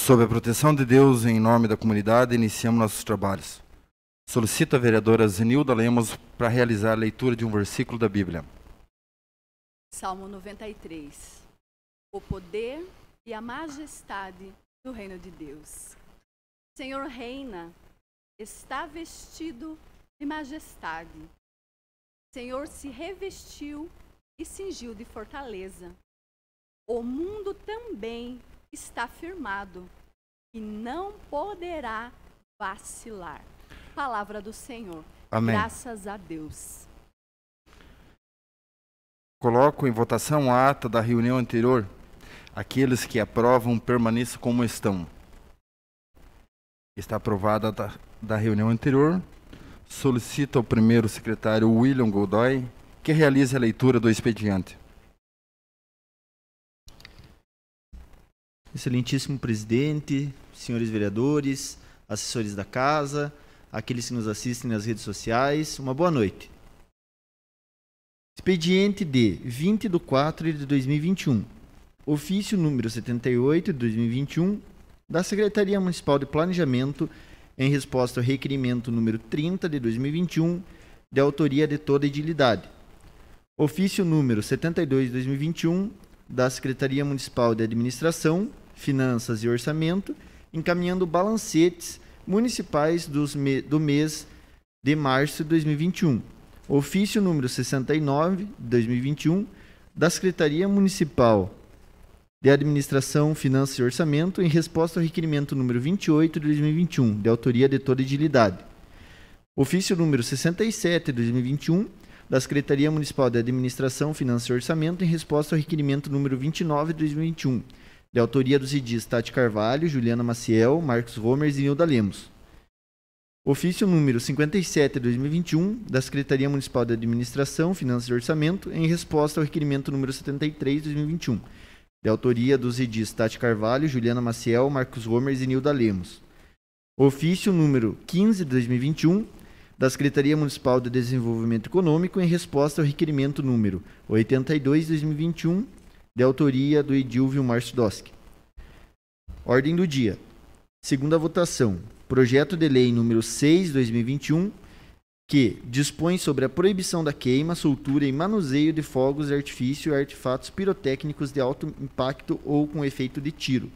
Sob a proteção de Deus, em nome da comunidade, iniciamos nossos trabalhos. Solicito a vereadora Zenilda Lemos para realizar a leitura de um versículo da Bíblia. Salmo 93. O poder e a majestade do reino de Deus. O Senhor reina, está vestido de majestade. O Senhor se revestiu e cingiu de fortaleza. O mundo também está firmado e não poderá vacilar. Palavra do Senhor. Amém. Graças a Deus. Coloco em votação a ata da reunião anterior. Aqueles que aprovam, permaneçam como estão. Está aprovada a ata da reunião anterior. Solicito ao primeiro secretário William Godoy que realize a leitura do expediente. Excelentíssimo presidente, senhores vereadores, assessores da casa, aqueles que nos assistem nas redes sociais, uma boa noite. Expediente de 20/4/2021, ofício número 78 de 2021, da Secretaria Municipal de Planejamento, em resposta ao requerimento número 30 de 2021, de autoria de toda a edilidade. Ofício número 72 de 2021, da Secretaria Municipal de Administração, Finanças e Orçamento, encaminhando balancetes municipais do mês de março de 2021. Ofício número 69 de 2021, da Secretaria Municipal de Administração, Finanças e Orçamento, em resposta ao requerimento número 28 de 2021, de autoria de toda a edilidade. Ofício número 67 de 2021, da Secretaria Municipal de Administração, Finanças e Orçamento, em resposta ao requerimento número 29 de 2021, de autoria dos edis Tati Carvalho, Juliana Maciel, Marcos Romer e Zenilda Lemos. Ofício número 57 de 2021, da Secretaria Municipal de Administração, Finanças e Orçamento, em resposta ao requerimento número 73 de 2021, de autoria dos edis Tati Carvalho, Juliana Maciel, Marcos Romer e Zenilda Lemos. Ofício número 15 de 2021, da Secretaria Municipal de Desenvolvimento Econômico, em resposta ao requerimento número 82 de 2021, de autoria do edil Vilmar Sudoski. Ordem do dia. Segunda votação. Projeto de lei número 6 de 2021, que dispõe sobre a proibição da queima, soltura e manuseio de fogos de artifício e artefatos pirotécnicos de alto impacto ou com efeito de tiro.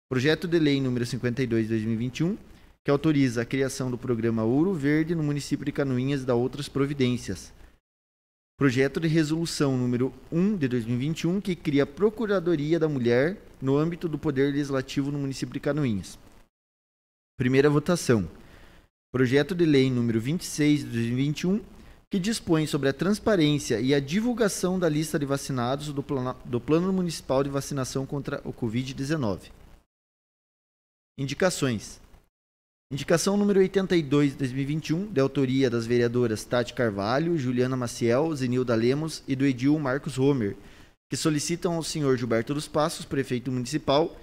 Projeto de lei número 52 de 2021, que autoriza a criação do programa Ouro Verde no município de Canoinhas e da outras providências. Projeto de resolução número 1 de 2021, que cria a Procuradoria da Mulher no âmbito do Poder Legislativo no município de Canoinhas. Primeira votação. Projeto de lei número 26 de 2021, que dispõe sobre a transparência e a divulgação da lista de vacinados do Plano Municipal de Vacinação contra o Covid-19. Indicações. Indicação número 82 de 2021, de autoria das vereadoras Tati Carvalho, Juliana Maciel, Zenilda Lemos e do edil Marcos Romer, que solicitam ao senhor Gilberto dos Passos, prefeito municipal,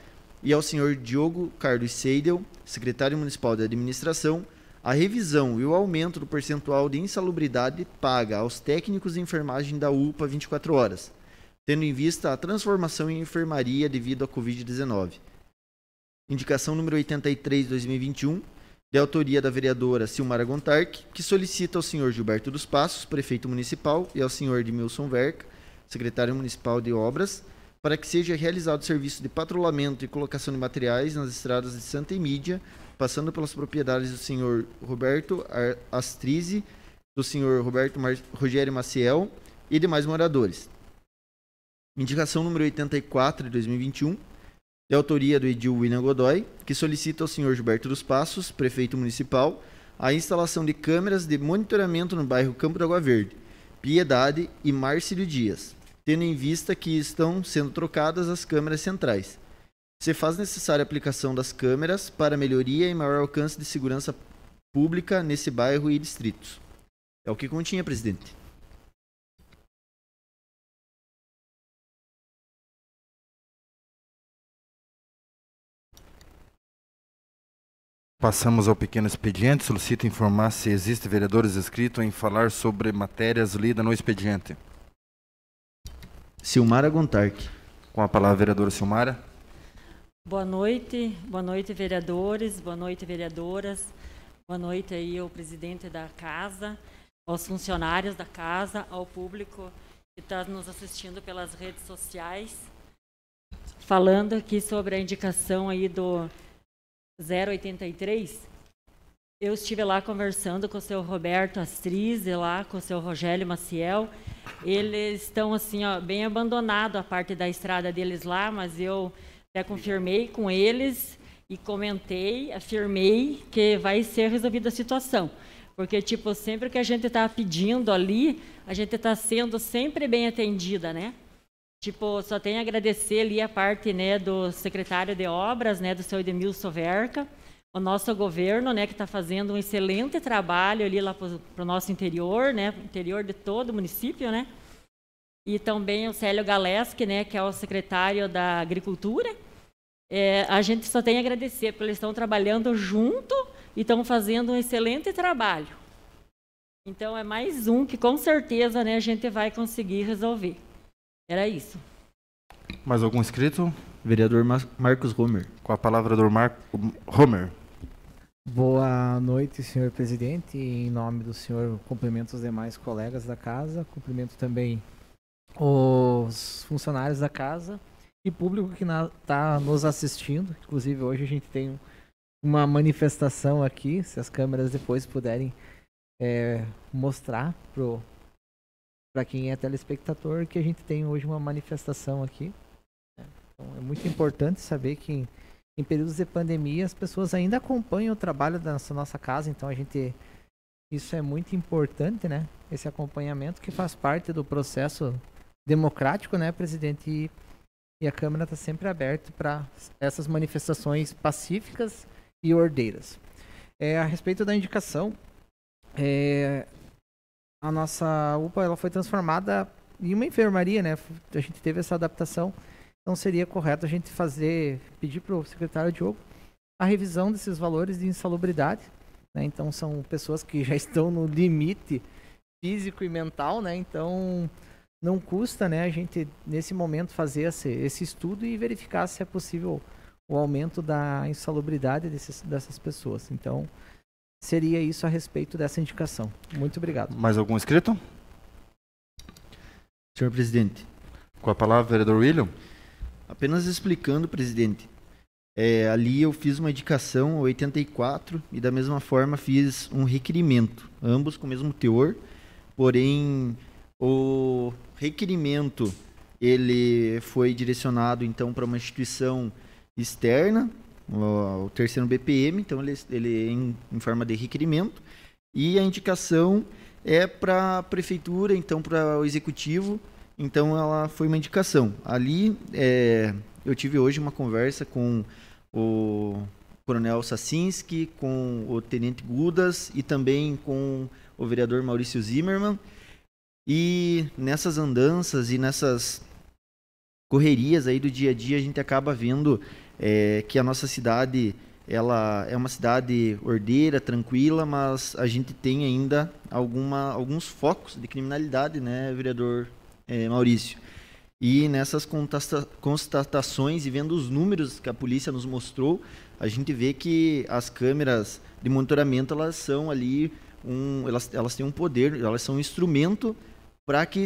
e ao senhor Diogo Carlos Seidel, secretário municipal de administração, a revisão e o aumento do percentual de insalubridade paga aos técnicos de enfermagem da UPA 24 horas, tendo em vista a transformação em enfermaria devido à Covid-19. Indicação número 83 de 2021, de autoria da vereadora Silmara Gontarque, que solicita ao senhor Gilberto dos Passos, prefeito municipal, e ao senhor Edmilson Verca, secretário municipal de obras, para que seja realizado serviço de patrulhamento e colocação de materiais nas estradas de Santa Emídia, passando pelas propriedades do senhor Roberto Astrize, do senhor Rogério Maciel e demais moradores. Indicação número 84 de 2021, de autoria do edil William Godoy, que solicita ao senhor Gilberto dos Passos, prefeito municipal, a instalação de câmeras de monitoramento no bairro Campo da Água Verde, Piedade e Márcio Dias, tendo em vista que estão sendo trocadas as câmeras centrais. Se faz necessária a aplicação das câmeras para melhoria e maior alcance de segurança pública nesse bairro e distritos. É o que continha, presidente. Passamos ao pequeno expediente. Solicito informar se existem vereadores inscritos em falar sobre matérias lidas no expediente. Silmara Gontarque. Com a palavra, vereadora Silmara. Boa noite, vereadores, boa noite, vereadoras, boa noite aí ao presidente da casa, aos funcionários da casa, ao público que está nos assistindo pelas redes sociais. Falando aqui sobre a indicação aí do 083, eu estive lá conversando com o seu Roberto Astriz e lá com o seu Rogério Maciel. Eles estão assim, ó, bem abandonado a parte da estrada deles lá, mas eu até confirmei com eles e comentei, afirmei que vai ser resolvida a situação. Porque, tipo, sempre que a gente está pedindo ali, a gente está sendo sempre bem atendida, né? Tipo, só tenho a agradecer ali a parte, né, do secretário de obras, né, do seu Edmilson Verca, o nosso governo, né, que está fazendo um excelente trabalho ali lá para o nosso interior, né, interior de todo o município, né? E também o Célio Galeski, né, que é o secretário da Agricultura. A gente só tem a agradecer, porque eles estão trabalhando junto e estão fazendo um excelente trabalho. Então, é mais um que, com certeza, né, a gente vai conseguir resolver. Era isso. Mais algum inscrito? Vereador Marcos Homer. Com a palavra, vereador Homer. Boa noite, senhor presidente. Em nome do senhor, cumprimento os demais colegas da casa, cumprimento também os funcionários da casa e público que está nos assistindo. Inclusive, hoje a gente tem uma manifestação aqui, se as câmeras depois puderem mostrar para quem é telespectador, que a gente tem hoje uma manifestação aqui. Então, é muito importante saber que em períodos de pandemia as pessoas ainda acompanham o trabalho da nossa casa, então isso é muito importante, né? Esse acompanhamento que faz parte do processo democrático, né, presidente? E a Câmara está sempre aberta para essas manifestações pacíficas e ordeiras. A respeito da indicação, a nossa UPA ela foi transformada em uma enfermaria, né? A gente teve essa adaptação, então seria correto a gente pedir para o secretário Diogo a revisão desses valores de insalubridade, né? Então são pessoas que já estão no limite físico e mental, né? Então não custa, né, a gente nesse momento fazer esse estudo e verificar se é possível o aumento da insalubridade dessas pessoas. Então seria isso a respeito dessa indicação. Muito obrigado. Mais algum inscrito? Senhor presidente. Com a palavra, vereador William. Apenas explicando, presidente. Ali eu fiz uma indicação 84 e da mesma forma fiz um requerimento, ambos com o mesmo teor, porém o requerimento ele foi direcionado então para uma instituição externa, o terceiro BPM, então ele é em forma de requerimento, e a indicação é para a prefeitura, então para o executivo, então ela foi uma indicação. Ali eu tive hoje uma conversa com o coronel Sacinski, com o tenente Gudas e também com o vereador Maurício Zimmermann. E nessas andanças e nessas correrias aí do dia a dia, a gente acaba vendo que a nossa cidade ela é uma cidade ordeira, tranquila, mas a gente tem ainda alguns focos de criminalidade, né, vereador Maurício? E nessas constatações e vendo os números que a polícia nos mostrou, a gente vê que as câmeras de monitoramento, elas são ali, elas têm um poder, elas são um instrumento para que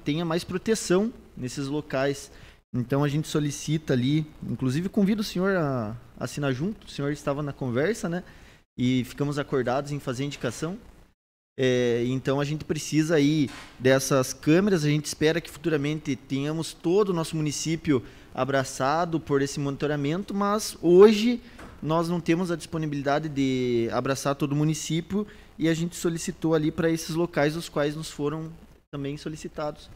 tenha mais proteção nesses locais. Então a gente solicita ali, inclusive convido o senhor a assinar junto, o senhor estava na conversa, né? E ficamos acordados em fazer a indicação. Então a gente precisa aí dessas câmeras, a gente espera que futuramente tenhamos todo o nosso município abraçado por esse monitoramento, mas hoje nós não temos a disponibilidade de abraçar todo o município e a gente solicitou ali para esses locais os quais nos foram também solicitados.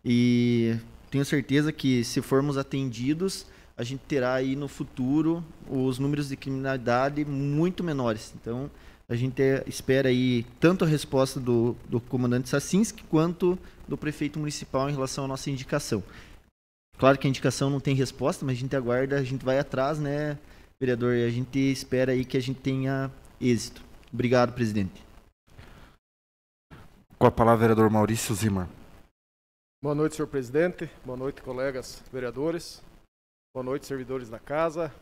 E tenho certeza que se formos atendidos, a gente terá aí no futuro os números de criminalidade muito menores. Então a gente espera aí tanto a resposta do comandante Sacinski quanto do prefeito municipal em relação à nossa indicação. Claro que a indicação não tem resposta, mas a gente aguarda, a gente vai atrás, né, vereador? E a gente espera aí que a gente tenha êxito. Obrigado, presidente. Com a palavra, vereador Maurício Zimmer. Boa noite, senhor presidente. Boa noite, colegas vereadores. Boa noite, servidores da casa.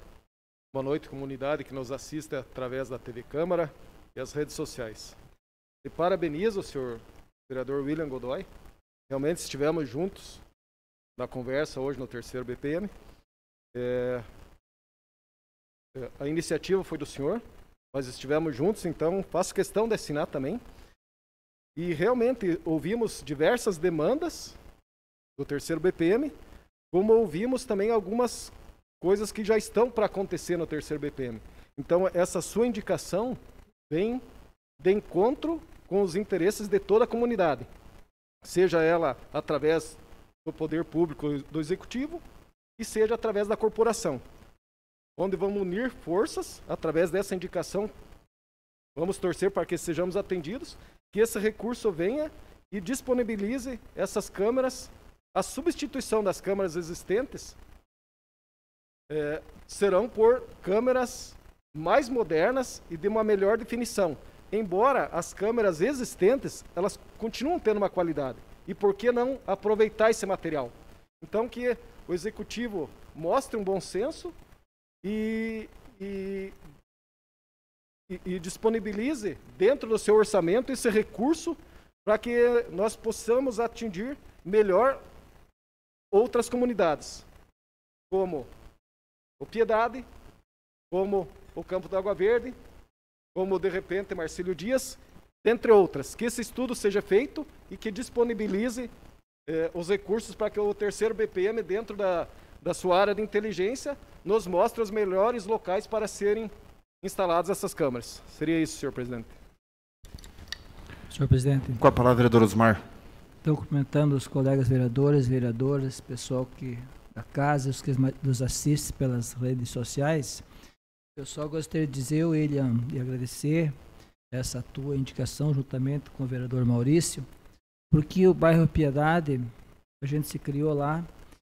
Boa noite, comunidade que nos assiste através da TV Câmara e as redes sociais. E parabenizo o senhor vereador William Godoy. Realmente estivemos juntos na conversa hoje no terceiro BPM. A iniciativa foi do senhor, nós estivemos juntos, então faço questão de assinar também. E realmente ouvimos diversas demandas do terceiro BPM, como ouvimos também algumas coisas que já estão para acontecer no terceiro BPM. Então essa sua indicação vem de encontro com os interesses de toda a comunidade, seja ela através do poder público do executivo e seja através da corporação, onde vamos unir forças através dessa indicação. Vamos torcer para que sejamos atendidos, que esse recurso venha e disponibilize essas câmeras. A substituição das câmeras existentes serão por câmeras mais modernas e de uma melhor definição. Embora as câmeras existentes, elas continuam tendo uma qualidade. E por que não aproveitar esse material? Então que o executivo mostre um bom senso e disponibilize dentro do seu orçamento esse recurso para que nós possamos atingir melhor outras comunidades, como o Piedade, como o Campo da Água Verde, como de repente Marcílio Dias, entre outras. Que esse estudo seja feito e que disponibilize os recursos para que o terceiro BPM, dentro da sua área de inteligência, nos mostre os melhores locais para serem instaladas essas câmaras. Seria isso, senhor presidente. Senhor presidente. Com a palavra, vereador Osmar. Estou cumprimentando os colegas vereadores, vereadoras, pessoal da casa, os que nos assistem pelas redes sociais. Eu só gostaria de dizer, William, e agradecer essa tua indicação juntamente com o vereador Maurício, porque o bairro Piedade, a gente se criou lá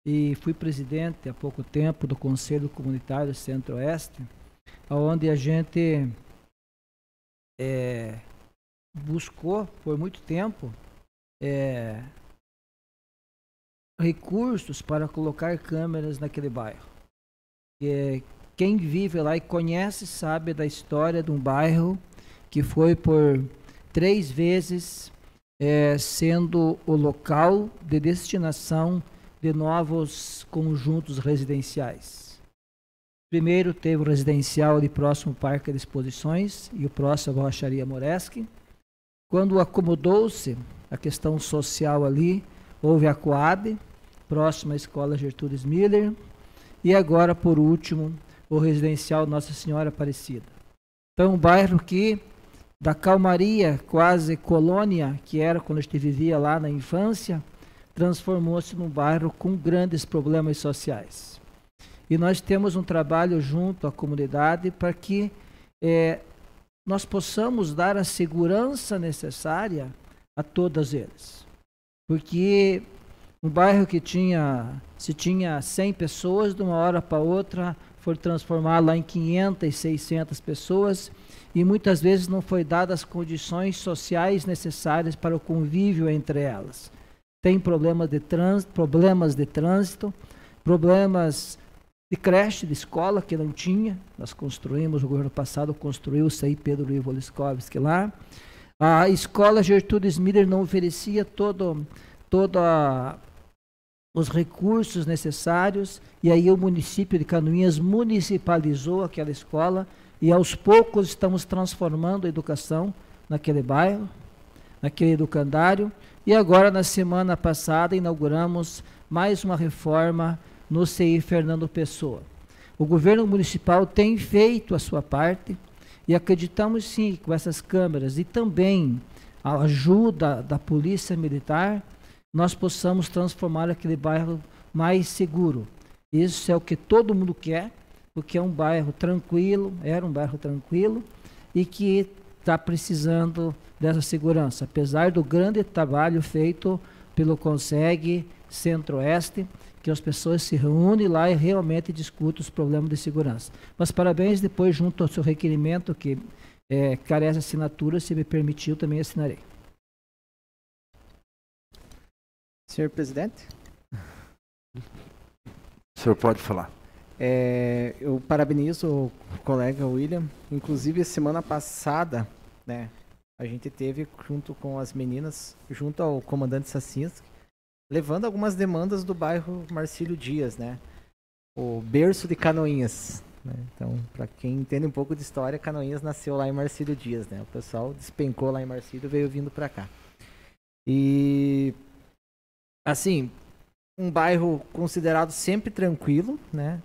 e fui presidente há pouco tempo do Conselho Comunitário Centro-Oeste, onde a gente buscou por muito tempo recursos para colocar câmeras naquele bairro. Quem vive lá e conhece sabe da história de um bairro que foi por 3 vezes sendo o local de destinação de novos conjuntos residenciais. Primeiro teve o residencial ali próximo ao Parque de Exposições e o próximo à Borracharia Moresque. Quando acomodou-se a questão social ali, houve a Coab, próxima à Escola Gertrudes Miller, e agora, por último, o residencial Nossa Senhora Aparecida. Então, um bairro que, da calmaria, quase colônia, que era quando a gente vivia lá na infância, transformou-se num bairro com grandes problemas sociais. E nós temos um trabalho junto à comunidade para que nós possamos dar a segurança necessária a todos eles. Porque um bairro que se tinha 100 pessoas, de uma hora para outra, foi transformado lá em 500, 600 pessoas, e muitas vezes não foi dadas as condições sociais necessárias para o convívio entre elas. Tem problemas de trânsito, problemas de creche, de escola, que não tinha. Nós construímos, o governo passado construiu o CI Pedro Ivo Liskovski lá. A escola Gertrudes Miller não oferecia todos os recursos necessários, e aí o município de Canoinhas municipalizou aquela escola, e aos poucos estamos transformando a educação naquele bairro, naquele educandário, e agora na semana passada inauguramos mais uma reforma no CI Fernando Pessoa. O governo municipal tem feito a sua parte e acreditamos sim que com essas câmeras e também a ajuda da Polícia Militar, nós possamos transformar aquele bairro mais seguro. Isso é o que todo mundo quer, porque é um bairro tranquilo, era um bairro tranquilo e que está precisando dessa segurança, apesar do grande trabalho feito pelo CONSEG Centro-Oeste, que as pessoas se reúnem lá e realmente discutem os problemas de segurança. Mas parabéns, depois junto ao seu requerimento, que carece de assinatura, se me permitiu, também assinarei. Senhor presidente? O senhor pode falar. Eu parabenizo o colega William. Inclusive, semana passada, né, a gente teve junto com as meninas, junto ao comandante Sacinski, levando algumas demandas do bairro Marcílio Dias, né? O berço de Canoinhas. Né? Então, para quem entende um pouco de história, Canoinhas nasceu lá em Marcílio Dias, né? O pessoal despencou lá em Marcílio e veio vindo para cá. E, assim, um bairro considerado sempre tranquilo, né?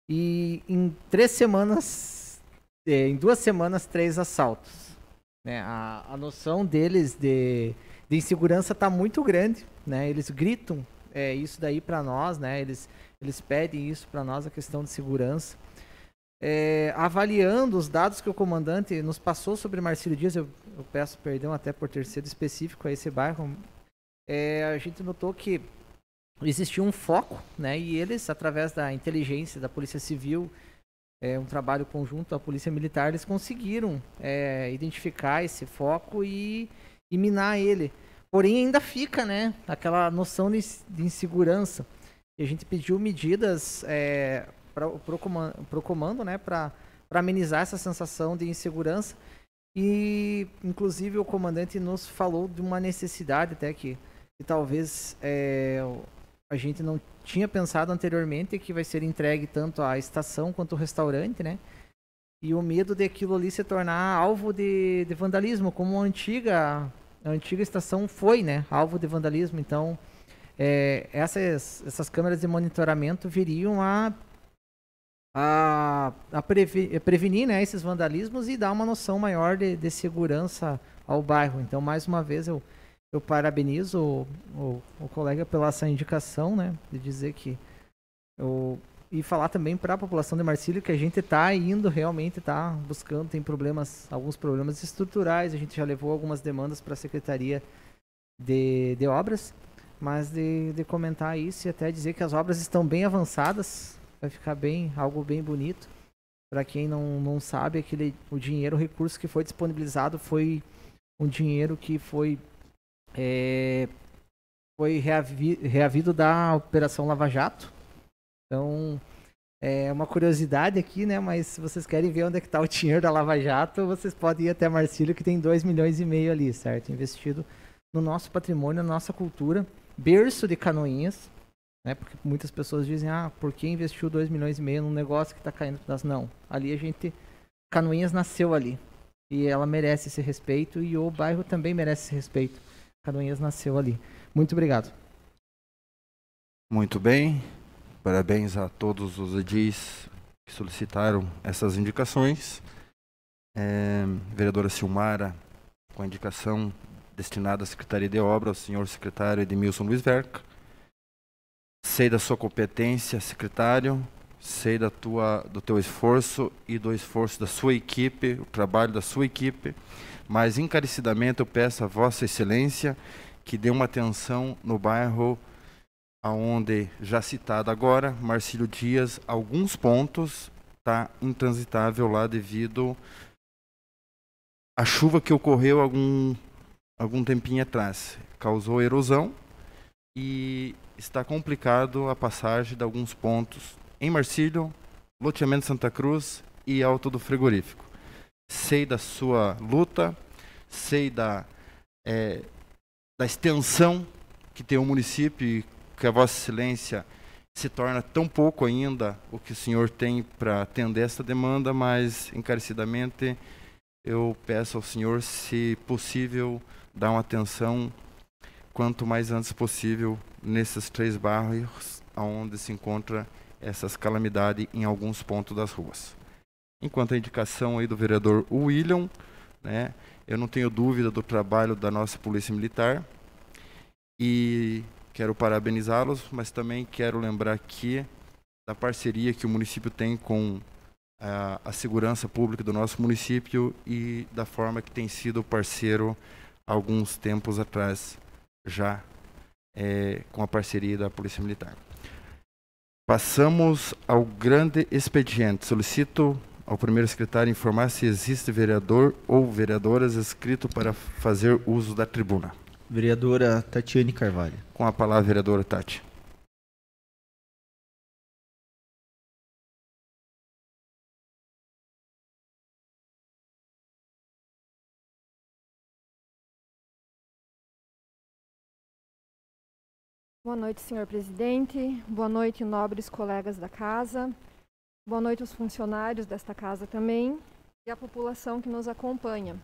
E em 2 semanas, 3 assaltos. Né? A noção deles de insegurança está muito grande, né? Eles gritam isso daí para nós, né? Eles pedem isso para nós, a questão de segurança. Avaliando os dados que o comandante nos passou sobre Marcílio Dias, eu peço perdão até por ter sido específico a esse bairro, a gente notou que existia um foco, né? E eles, através da inteligência da Polícia Civil, um trabalho conjunto à Polícia Militar, eles conseguiram identificar esse foco e minar ele. Porém, ainda fica, né, aquela noção de insegurança. E a gente pediu medidas para o comando, né, para amenizar essa sensação de insegurança. E, inclusive, o comandante nos falou de uma necessidade até que talvez a gente não tinha pensado anteriormente, que vai ser entregue tanto à estação quanto ao restaurante, né? E o medo daquilo ali se tornar alvo de vandalismo, como a antiga estação foi, né? Alvo de vandalismo. Então, essas câmeras de monitoramento viriam a prevenir, né, esses vandalismos e dar uma noção maior de segurança ao bairro. Então, mais uma vez, eu parabenizo o colega pela essa indicação, né, de dizer que e falar também para a população de Marcílio que a gente está indo realmente, está buscando, tem alguns problemas estruturais, a gente já levou algumas demandas para a Secretaria de Obras, mas de comentar isso e até dizer que as obras estão bem avançadas, vai ficar algo bem bonito. Para quem não sabe, o dinheiro, o recurso que foi disponibilizado foi um dinheiro que foi reavido da Operação Lava Jato. Então, é uma curiosidade aqui, né? Mas se vocês querem ver onde é que está o dinheiro da Lava Jato, vocês podem ir até Marcílio, que tem 2,5 milhões ali, certo? Investido no nosso patrimônio, na nossa cultura. Berço de Canoinhas, né? Porque muitas pessoas dizem, por que investiu 2,5 milhões num negócio que está caindo pedaço? Não, ali Canoinhas nasceu ali. E ela merece esse respeito e o bairro também merece esse respeito. Canoinhas nasceu ali. Muito obrigado. Muito bem. Parabéns a todos os edis que solicitaram essas indicações. Vereadora Silmara, com a indicação destinada à Secretaria de Obra, ao senhor secretário Edmilson Luiz Verca. Sei da sua competência, secretário, sei do teu esforço e do esforço da sua equipe, o trabalho da sua equipe, mas encarecidamente eu peço a Vossa Excelência que dê uma atenção no bairro aonde, já citado agora, Marcílio Dias, alguns pontos está intransitável lá devido à chuva que ocorreu algum tempinho atrás. Causou erosão e está complicado a passagem de alguns pontos em Marcílio, loteamento Santa Cruz e Alto do Frigorífico. Sei da sua luta, sei da extensão que tem o município, que a Vossa Excelência se torna tão pouco ainda o que o senhor tem para atender essa demanda, mas encarecidamente eu peço ao senhor, se possível, dar uma atenção quanto mais antes possível nesses 3 bairros onde se encontra essas calamidades em alguns pontos das ruas. Enquanto a indicação aí do vereador William, né, eu não tenho dúvida do trabalho da nossa Polícia Militar e quero parabenizá-los, mas também quero lembrar aqui da parceria que o município tem com a segurança pública do nosso município e da forma que tem sido parceiro há alguns tempos atrás, já com a parceria da Polícia Militar. Passamos ao grande expediente. Solicito ao primeiro secretário informar se existe vereador ou vereadoras inscrito para fazer uso da tribuna. Vereadora Tatiane Carvalho. Com a palavra, vereadora Tati. Boa noite, senhor presidente. Boa noite, nobres colegas da casa. Boa noite, os funcionários desta casa também e a população que nos acompanha.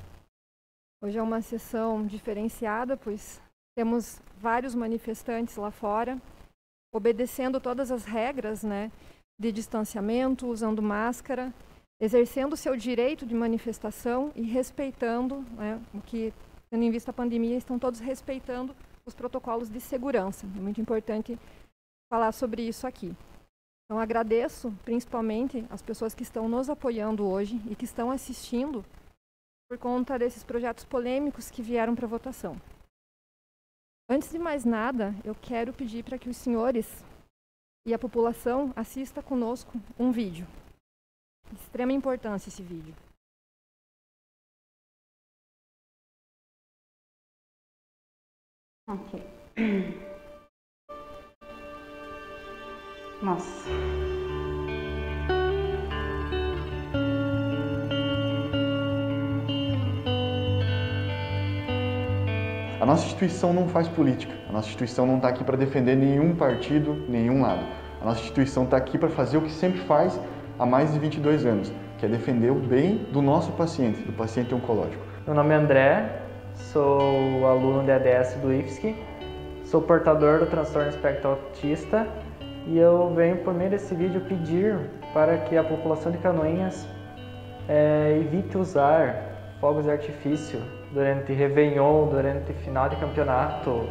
Hoje é uma sessão diferenciada, pois temos vários manifestantes lá fora, obedecendo todas as regras, né, de distanciamento, usando máscara, exercendo o seu direito de manifestação e respeitando, né, o que, tendo em vista a pandemia, estão todos respeitando os protocolos de segurança. É muito importante falar sobre isso aqui. Então, agradeço principalmente as pessoas que estão nos apoiando hoje e que estão assistindo por conta desses projetos polêmicos que vieram para votação. Antes de mais nada, eu quero pedir para que os senhores e a população assistam conosco um vídeo. De extrema importância esse vídeo. Ok. Nossa. A nossa instituição não faz política. A nossa instituição não está aqui para defender nenhum partido, nenhum lado. A nossa instituição está aqui para fazer o que sempre faz há mais de 22 anos, que é defender o bem do nosso paciente, do paciente oncológico. Meu nome é André, sou aluno de ADS do IFSC, sou portador do transtorno espectro autista e eu venho por meio desse vídeo pedir para que a população de Canoinhas evite usar fogos de artifício durante Réveillon, durante final de campeonato,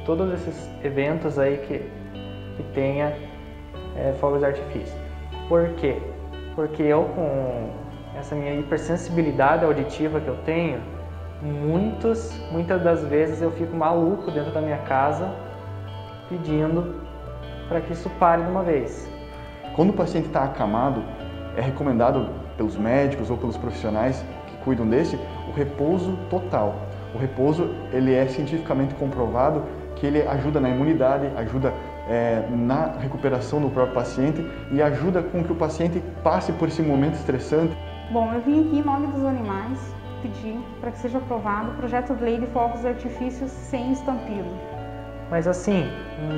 todos esses eventos aí que tenha fogos de artifício. Por quê? Porque eu, com essa minha hipersensibilidade auditiva que eu tenho, muitas das vezes eu fico maluco dentro da minha casa pedindo para que isso pare de uma vez. Quando o paciente está acamado, é recomendado pelos médicos ou pelos profissionais que cuidam desse o repouso total. O repouso, ele é cientificamente comprovado que ele ajuda na imunidade, ajuda na recuperação do próprio paciente e ajuda com que o paciente passe por esse momento estressante. Bom, eu vim aqui em nome dos animais pedir para que seja aprovado o projeto de lei de fogos de artifícios sem estampido. Mas assim,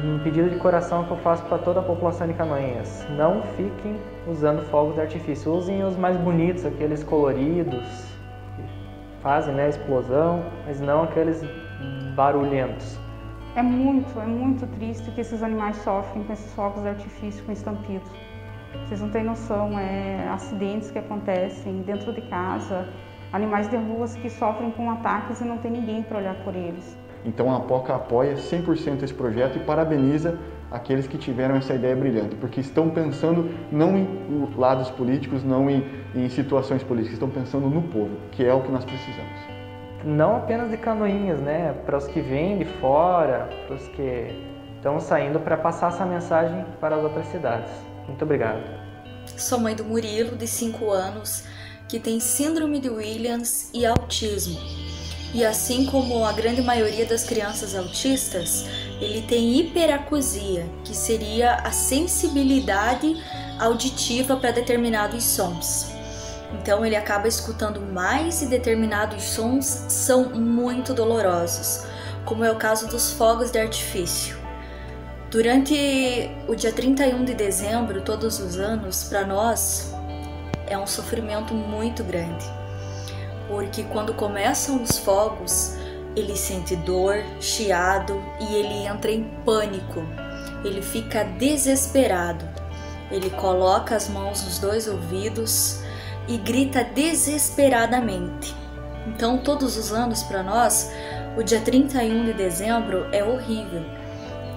um pedido de coração que eu faço para toda a população de Canoinhas: não fiquem usando fogos de artifício, usem os mais bonitos, aqueles coloridos, que fazem, né, explosão, mas não aqueles barulhentos. É muito triste que esses animais sofrem com esses fogos de artifício com estampido. Vocês não têm noção, acidentes que acontecem dentro de casa, animais de ruas que sofrem com ataques e não tem ninguém para olhar por eles. Então a APOCA apoia 100% esse projeto e parabeniza aqueles que tiveram essa ideia brilhante, porque estão pensando não em lados políticos, não em situações políticas, estão pensando no povo, que é o que nós precisamos. Não apenas de Canoinhas, né? Para os que vêm de fora, para os que estão saindo para passar essa mensagem para as outras cidades. Muito obrigado. Sou mãe do Murilo, de 5 anos, que tem síndrome de Williams e autismo. E assim como a grande maioria das crianças autistas, ele tem hiperacusia, que seria a sensibilidade auditiva para determinados sons. Então ele acaba escutando mais e determinados sons são muito dolorosos, como é o caso dos fogos de artifício. Durante o dia 31 de dezembro, todos os anos, para nós, é um sofrimento muito grande. Porque quando começam os fogos, ele sente dor, chiado e ele entra em pânico. Ele fica desesperado. Ele coloca as mãos nos 2 ouvidos e grita desesperadamente. Então, todos os anos para nós, o dia 31 de dezembro é horrível,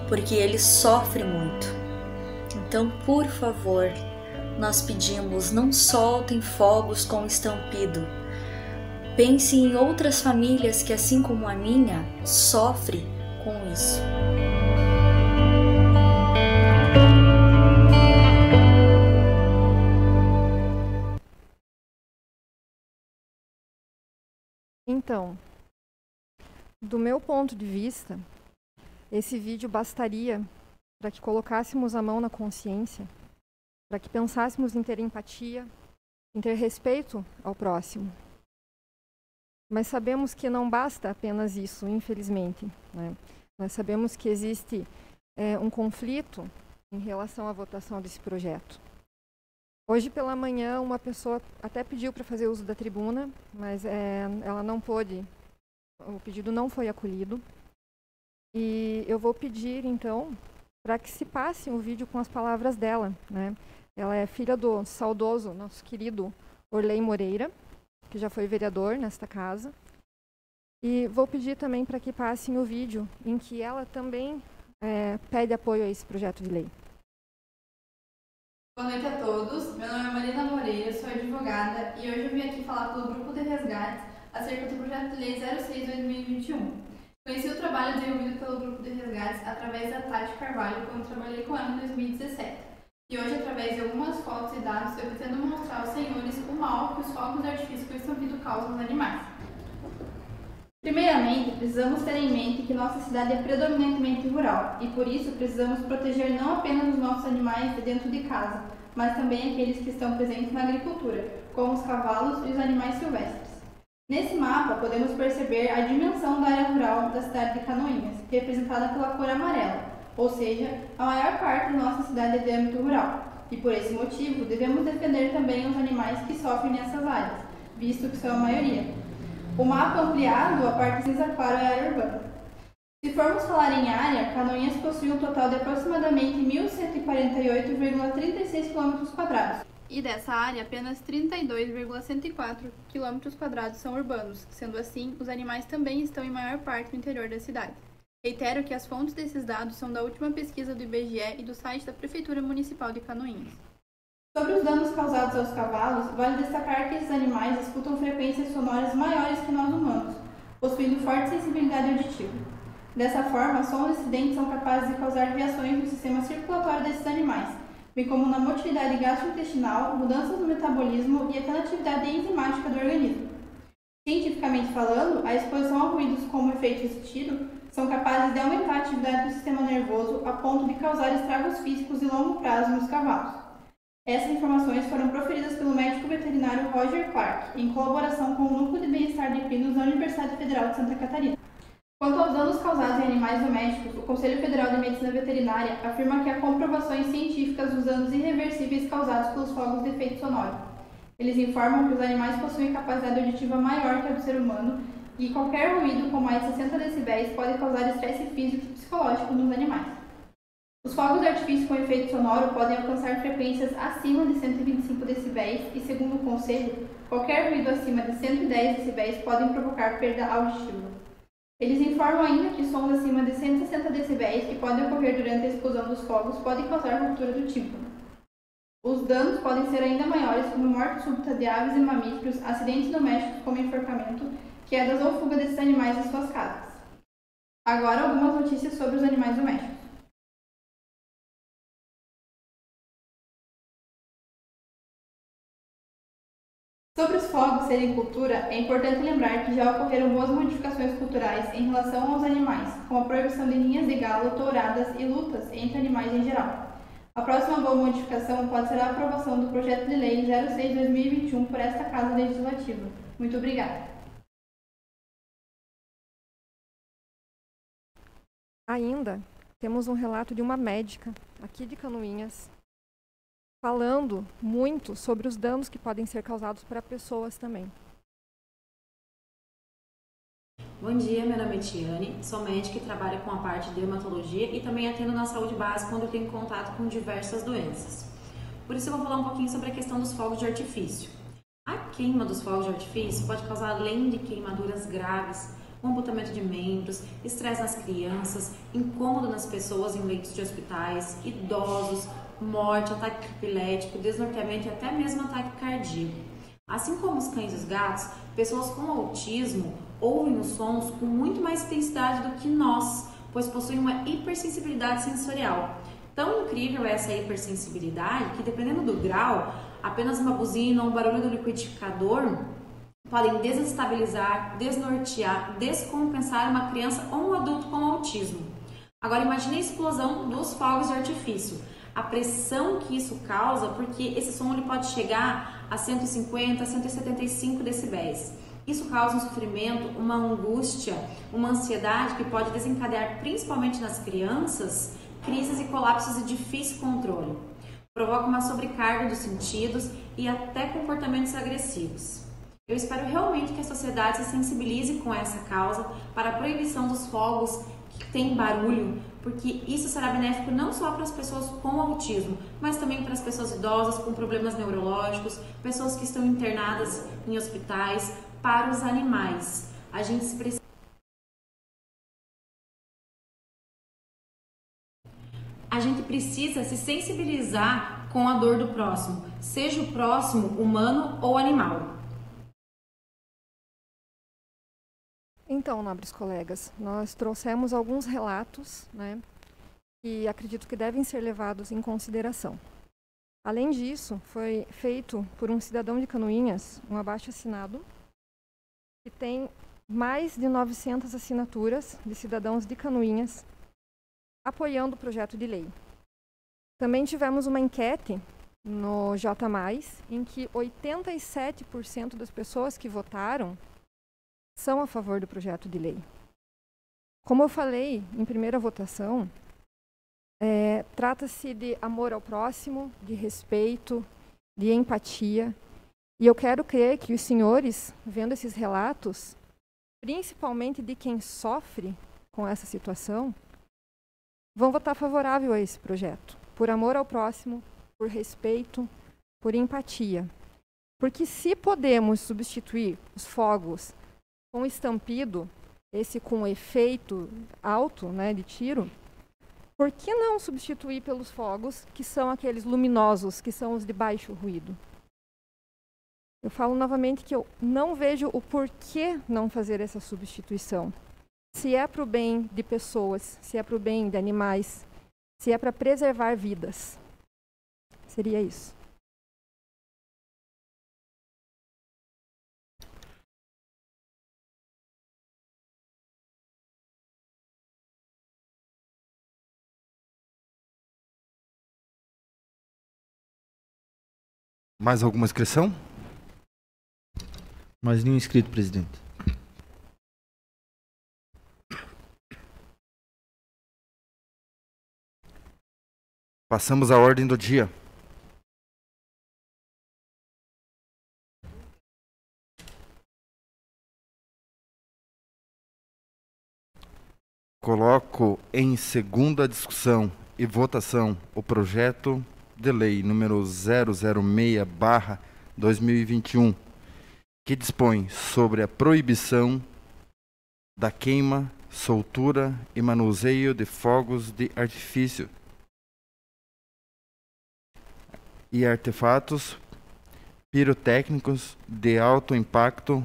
porque ele sofre muito. Então, por favor, nós pedimos, não soltem fogos com estampido. Pense em outras famílias que, assim como a minha, sofrem com isso. Então, do meu ponto de vista, esse vídeo bastaria para que colocássemos a mão na consciência, para que pensássemos em ter empatia, em ter respeito ao próximo. Mas sabemos que não basta apenas isso, infelizmente, né? Nós sabemos que existe um conflito em relação à votação desse projeto. Hoje pela manhã uma pessoa até pediu para fazer uso da tribuna, mas ela não pôde, o pedido não foi acolhido. E eu vou pedir então para que se passe o vídeo com as palavras dela, né? Ela é filha do saudoso, nosso querido Orley Moreira, que já foi vereador nesta casa. E vou pedir também para que passem o vídeo em que ela também pede apoio a esse projeto de lei. Boa noite a todos, meu nome é Marina Moreira, sou advogada e hoje eu vim aqui falar pelo Grupo de Resgate acerca do projeto de lei 06/2021. Conheci o trabalho desenvolvido pelo Grupo de Resgates através da Tati Carvalho, quando trabalhei com ela em 2017. E hoje, através de algumas fotos e dados, eu pretendo mostrar aos senhores o mal que os fogos de artifício com estampito causam nos animais. Primeiramente, precisamos ter em mente que nossa cidade é predominantemente rural e, por isso, precisamos proteger não apenas os nossos animais de dentro de casa, mas também aqueles que estão presentes na agricultura, como os cavalos e os animais silvestres. Nesse mapa, podemos perceber a dimensão da área rural da cidade de Canoinhas, representada pela cor amarela, ou seja, a maior parte da nossa cidade é de âmbito rural. E, por esse motivo, devemos defender também os animais que sofrem nessas áreas, visto que são a maioria. O mapa ampliado, a parte cinza clara é a área urbana. Se formos falar em área, Canoinhas possui um total de aproximadamente 1.148,36 km². E dessa área, apenas 32,104 km² são urbanos. Sendo assim, os animais também estão em maior parte no interior da cidade. Reitero que as fontes desses dados são da última pesquisa do IBGE e do site da Prefeitura Municipal de Canoinhas. Sobre os danos causados aos cavalos, vale destacar que esses animais escutam frequências sonoras maiores que nós humanos, possuindo forte sensibilidade auditiva. Dessa forma, sons incidentes são capazes de causar reações no sistema circulatório desses animais, bem como na motilidade gastrointestinal, mudanças no metabolismo e até na atividade enzimática do organismo. Cientificamente falando, a exposição a ruídos como efeito de tiro são capazes de aumentar a atividade do sistema nervoso a ponto de causar estragos físicos de longo prazo nos cavalos. Essas informações foram proferidas pelo médico veterinário Roger Clark, em colaboração com o Núcleo de Bem-Estar de Pinos da Universidade Federal de Santa Catarina. Quanto aos danos causados em animais domésticos, o Conselho Federal de Medicina Veterinária afirma que há comprovações científicas dos danos irreversíveis causados pelos fogos de efeito sonoro. Eles informam que os animais possuem capacidade auditiva maior que a do ser humano e qualquer ruído com mais de 60 decibéis pode causar estresse físico e psicológico nos animais. Os fogos de artifício com efeito sonoro podem alcançar frequências acima de 125 decibéis e, segundo o Conselho, qualquer ruído acima de 110 decibéis podem provocar perda auditiva. Eles informam ainda que sons acima de 160 decibéis que podem ocorrer durante a explosão dos fogos podem causar ruptura do tímpano. Os danos podem ser ainda maiores, como morte súbita de aves e mamíferos, acidentes domésticos como enforcamento, quedas ou fuga desses animais de suas casas. Agora, algumas notícias sobre os animais domésticos. Sobre os fogos serem cultura, é importante lembrar que já ocorreram boas modificações culturais em relação aos animais, como a proibição de linhas de galo, touradas e lutas entre animais em geral. A próxima boa modificação pode ser a aprovação do projeto de lei 06/2021 por esta Casa Legislativa. Muito obrigada. Ainda temos um relato de uma médica aqui de Canoinhas, falando muito sobre os danos que podem ser causados para pessoas também. Bom dia, meu nome é Tiane, sou médica e trabalho com a parte de dermatologia e também atendo na saúde básica quando eu tenho contato com diversas doenças. Por isso eu vou falar um pouquinho sobre a questão dos fogos de artifício. A queima dos fogos de artifício pode causar, além de queimaduras graves, amputamento de membros, estresse nas crianças, incômodo nas pessoas em leitos de hospitais, idosos, morte, ataque epilético, desnorteamento e até mesmo ataque cardíaco. Assim como os cães e os gatos, pessoas com autismo ouvem os sons com muito mais intensidade do que nós, pois possuem uma hipersensibilidade sensorial. Tão incrível é essa hipersensibilidade que, dependendo do grau, apenas uma buzina ou um barulho do liquidificador podem desestabilizar, desnortear, descompensar uma criança ou um adulto com autismo. Agora imagine a explosão dos fogos de artifício. A pressão que isso causa, porque esse som ele pode chegar a 150, 175 decibéis. Isso causa um sofrimento, uma angústia, uma ansiedade que pode desencadear, principalmente nas crianças, crises e colapsos de difícil controle. Provoca uma sobrecarga dos sentidos e até comportamentos agressivos. Eu espero realmente que a sociedade se sensibilize com essa causa para a proibição dos fogos que têm barulho, porque isso será benéfico não só para as pessoas com autismo, mas também para as pessoas idosas com problemas neurológicos, pessoas que estão internadas em hospitais, para os animais. A gente precisa se sensibilizar com a dor do próximo, seja o próximo humano ou animal. Então, nobres colegas, nós trouxemos alguns relatos, né, que acredito que devem ser levados em consideração. Além disso, foi feito por um cidadão de Canoinhas um abaixo-assinado que tem mais de 900 assinaturas de cidadãos de Canoinhas apoiando o projeto de lei. Também tivemos uma enquete no J+, em que 87% das pessoas que votaram são a favor do projeto de lei. Como eu falei em primeira votação, trata-se de amor ao próximo, de respeito, de empatia. E eu quero crer que os senhores, vendo esses relatos, principalmente de quem sofre com essa situação, vão votar favorável a esse projeto, por amor ao próximo, por respeito, por empatia. Porque se podemos substituir os fogos com estampido, esse com efeito alto, né, de tiro, por que não substituir pelos fogos que são aqueles luminosos, que são os de baixo ruído? Eu falo novamente que eu não vejo o porquê não fazer essa substituição. Se é para o bem de pessoas, se é para o bem de animais, se é para preservar vidas. Seria isso. Mais alguma inscrição? Mais nenhum inscrito, presidente. Passamos à ordem do dia. Coloco em segunda discussão e votação o projeto de lei número 006/2021, que dispõe sobre a proibição da queima, soltura e manuseio de fogos de artifício e artefatos pirotécnicos de alto impacto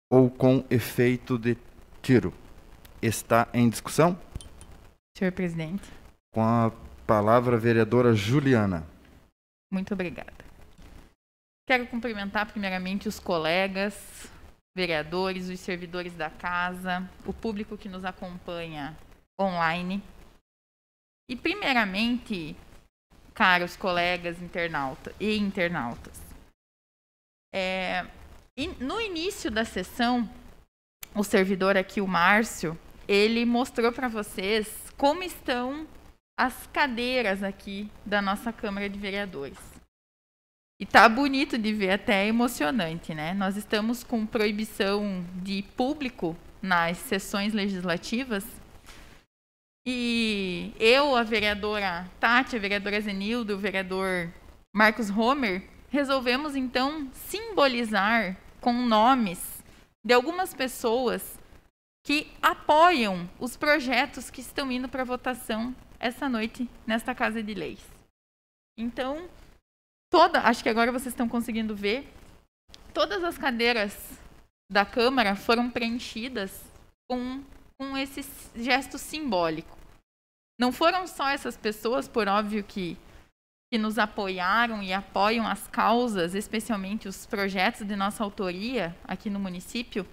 ou com efeito de tiro. Está em discussão? Senhor presidente. Com a palavra a vereadora Juliana. Muito obrigada. Quero cumprimentar primeiramente os colegas, vereadores, os servidores da casa, o público que nos acompanha online. E primeiramente, caros colegas internautas e internautas, no início da sessão, o servidor aqui, o Márcio, ele mostrou para vocês como estão as cadeiras aqui da nossa Câmara de Vereadores. E tá bonito de ver, até é emocionante, né? Nós estamos com proibição de público nas sessões legislativas. E eu, a vereadora Tati, a vereadora Zenildo, o vereador Marcos Homer, resolvemos então simbolizar com nomes de algumas pessoas que apoiam os projetos que estão indo para votação essa noite nesta Casa de Leis. Então, acho que agora vocês estão conseguindo ver, todas as cadeiras da Câmara foram preenchidas com esse gesto simbólico. Não foram só essas pessoas, por óbvio, que nos apoiaram e apoiam as causas, especialmente os projetos de nossa autoria aqui no município,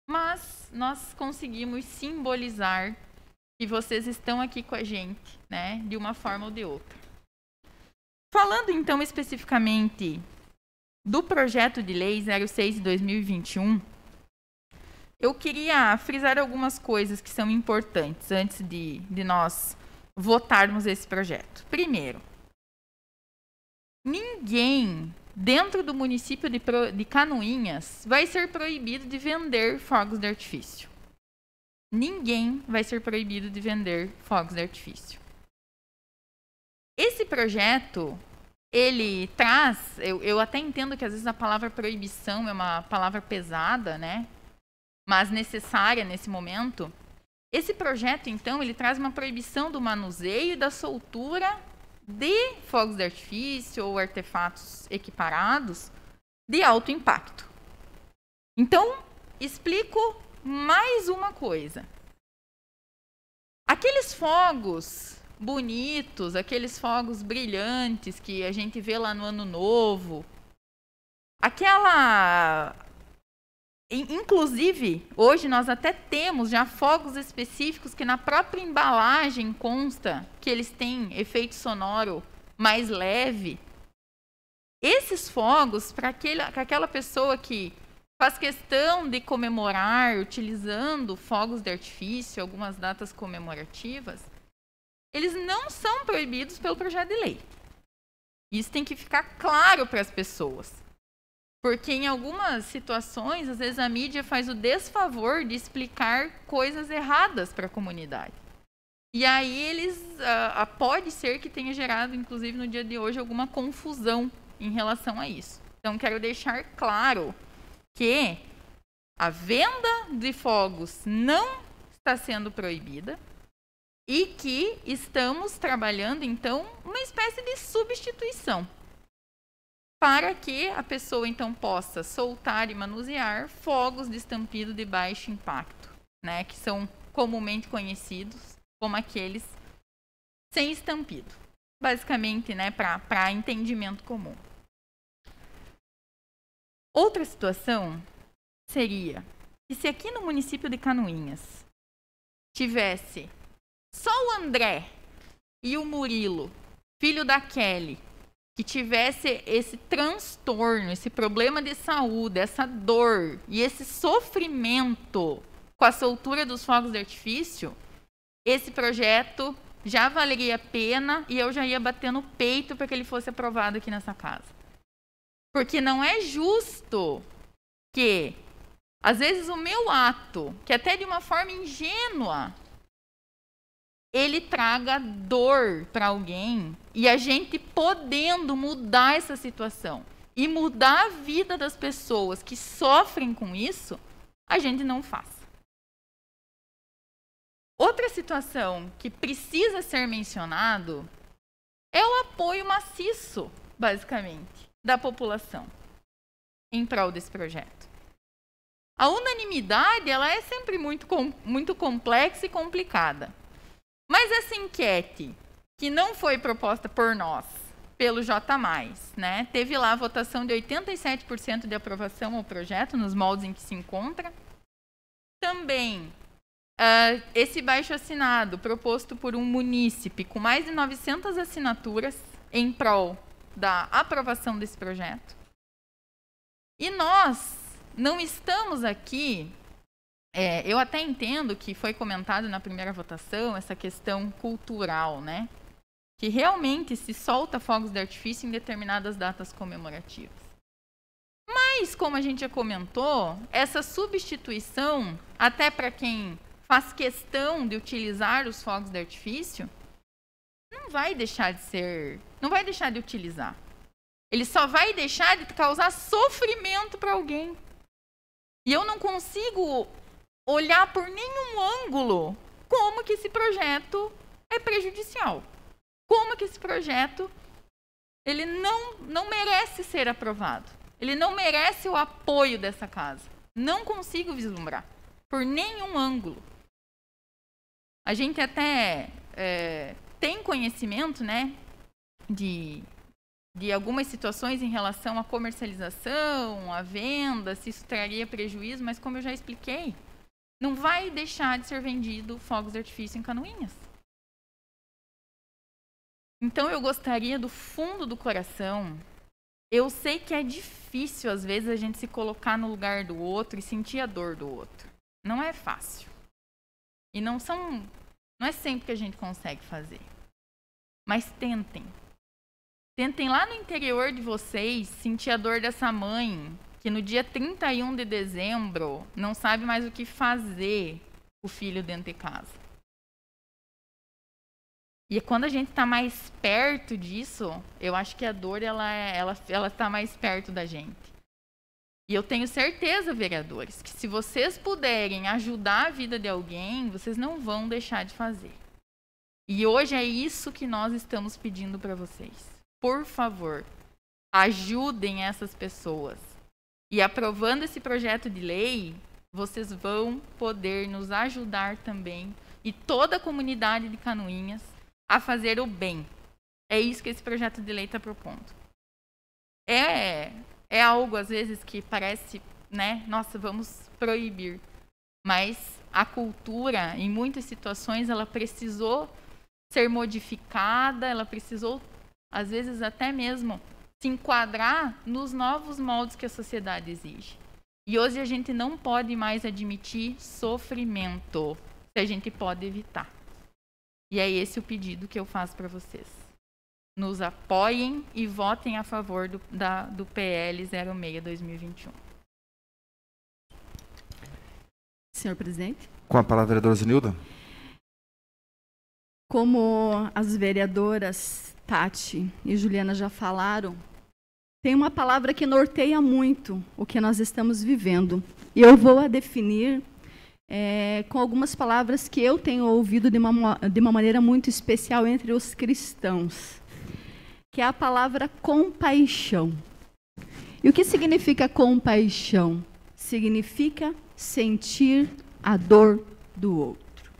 mas nós conseguimos simbolizar que vocês estão aqui com a gente, né, de uma forma ou de outra. Falando então especificamente do projeto de lei 06 de 2021, eu queria frisar algumas coisas que são importantes antes de nós votarmos esse projeto? Primeiro, ninguém dentro do município de Canoinhas vai ser proibido de vender fogos de artifício. Ninguém vai ser proibido de vender fogos de artifício. Esse projeto, ele traz, eu até entendo que às vezes a palavra proibição é uma palavra pesada, né? Mas necessária nesse momento. Esse projeto, então, ele traz uma proibição do manuseio e da soltura de fogos de artifício ou artefatos equiparados de alto impacto. Então, explico mais uma coisa. Aqueles fogos bonitos, aqueles fogos brilhantes que a gente vê lá no Ano Novo, inclusive, hoje nós até temos já fogos específicos que na própria embalagem consta que eles têm efeito sonoro mais leve. Esses fogos, para aquela pessoa que faz questão de comemorar utilizando fogos de artifício, algumas datas comemorativas, eles não são proibidos pelo projeto de lei. Isso tem que ficar claro para as pessoas. Porque em algumas situações, às vezes a mídia faz o desfavor de explicar coisas erradas para a comunidade. E aí pode ser que tenha gerado, inclusive no dia de hoje, alguma confusão em relação a isso. Então, quero deixar claro que a venda de fogos não está sendo proibida e que estamos trabalhando, então, uma espécie de substituição para que a pessoa, então, possa soltar e manusear fogos de estampido de baixo impacto, né, que são comumente conhecidos como aqueles sem estampido, basicamente, né, para entendimento comum. Outra situação seria que se aqui no município de Canoinhas tivesse só o André e o Murilo, filho da Kelly, que tivesse esse transtorno, esse problema de saúde, essa dor e esse sofrimento com a soltura dos fogos de artifício, esse projeto já valeria a pena e eu já ia bater no peito para que ele fosse aprovado aqui nessa casa. Porque não é justo que, às vezes, o meu ato, que até de uma forma ingênua, ele traga dor para alguém e a gente podendo mudar essa situação e mudar a vida das pessoas que sofrem com isso, a gente não faz. Outra situação que precisa ser mencionado é o apoio maciço, basicamente, da população em prol desse projeto. A unanimidade, ela é sempre muito complexa e complicada. Mas essa enquete, que não foi proposta por nós, pelo J+, né, teve lá a votação de 87% de aprovação ao projeto, nos moldes em que se encontra. Também, esse baixo-assinado, proposto por um munícipe com mais de 900 assinaturas em prol da aprovação desse projeto. E nós não estamos aqui... eu até entendo que foi comentado na primeira votação essa questão cultural, né? Que realmente se solta fogos de artifício em determinadas datas comemorativas. Mas, como a gente já comentou, essa substituição, até para quem faz questão de utilizar os fogos de artifício, não vai deixar de utilizar. Ele só vai deixar de causar sofrimento para alguém. E eu não consigo olhar por nenhum ângulo como que esse projeto é prejudicial. Como que esse projeto ele não merece ser aprovado. Ele não merece o apoio dessa casa. Não consigo vislumbrar por nenhum ângulo. A gente até tem conhecimento, né, de algumas situações em relação à comercialização, à venda, se isso traria prejuízo, mas como eu já expliquei, não vai deixar de ser vendido fogos de artifício em Canoinhas. Então, eu gostaria, do fundo do coração, eu sei que é difícil, às vezes, a gente se colocar no lugar do outro e sentir a dor do outro. Não é fácil. E não Não é sempre que a gente consegue fazer. Mas tentem. Tentem lá no interior de vocês sentir a dor dessa mãe que no dia 31 de dezembro não sabe mais o que fazer com o filho dentro de casa. E quando a gente está mais perto disso, eu acho que a dor ela está mais perto da gente. E eu tenho certeza, vereadores, que se vocês puderem ajudar a vida de alguém, vocês não vão deixar de fazer. E hoje é isso que nós estamos pedindo para vocês. Por favor, ajudem essas pessoas. E aprovando esse projeto de lei, vocês vão poder nos ajudar também, e toda a comunidade de Canoinhas, a fazer o bem. É isso que esse projeto de lei está propondo. É algo, às vezes, que parece, né? Nossa, vamos proibir. Mas a cultura, em muitas situações, ela precisou ser modificada, ela precisou, às vezes, até mesmo se enquadrar nos novos moldes que a sociedade exige. E hoje a gente não pode mais admitir sofrimento, se a gente pode evitar. E é esse o pedido que eu faço para vocês. Nos apoiem e votem a favor do PL 06/2021. Senhor presidente. Com a palavra, vereadora Zenilda. Como as vereadoras Tati e Juliana já falaram, tem uma palavra que norteia muito o que nós estamos vivendo. E eu vou a definir com algumas palavras que eu tenho ouvido de uma maneira muito especial entre os cristãos, que é a palavra compaixão. E o que significa compaixão? Significa sentir a dor do outro.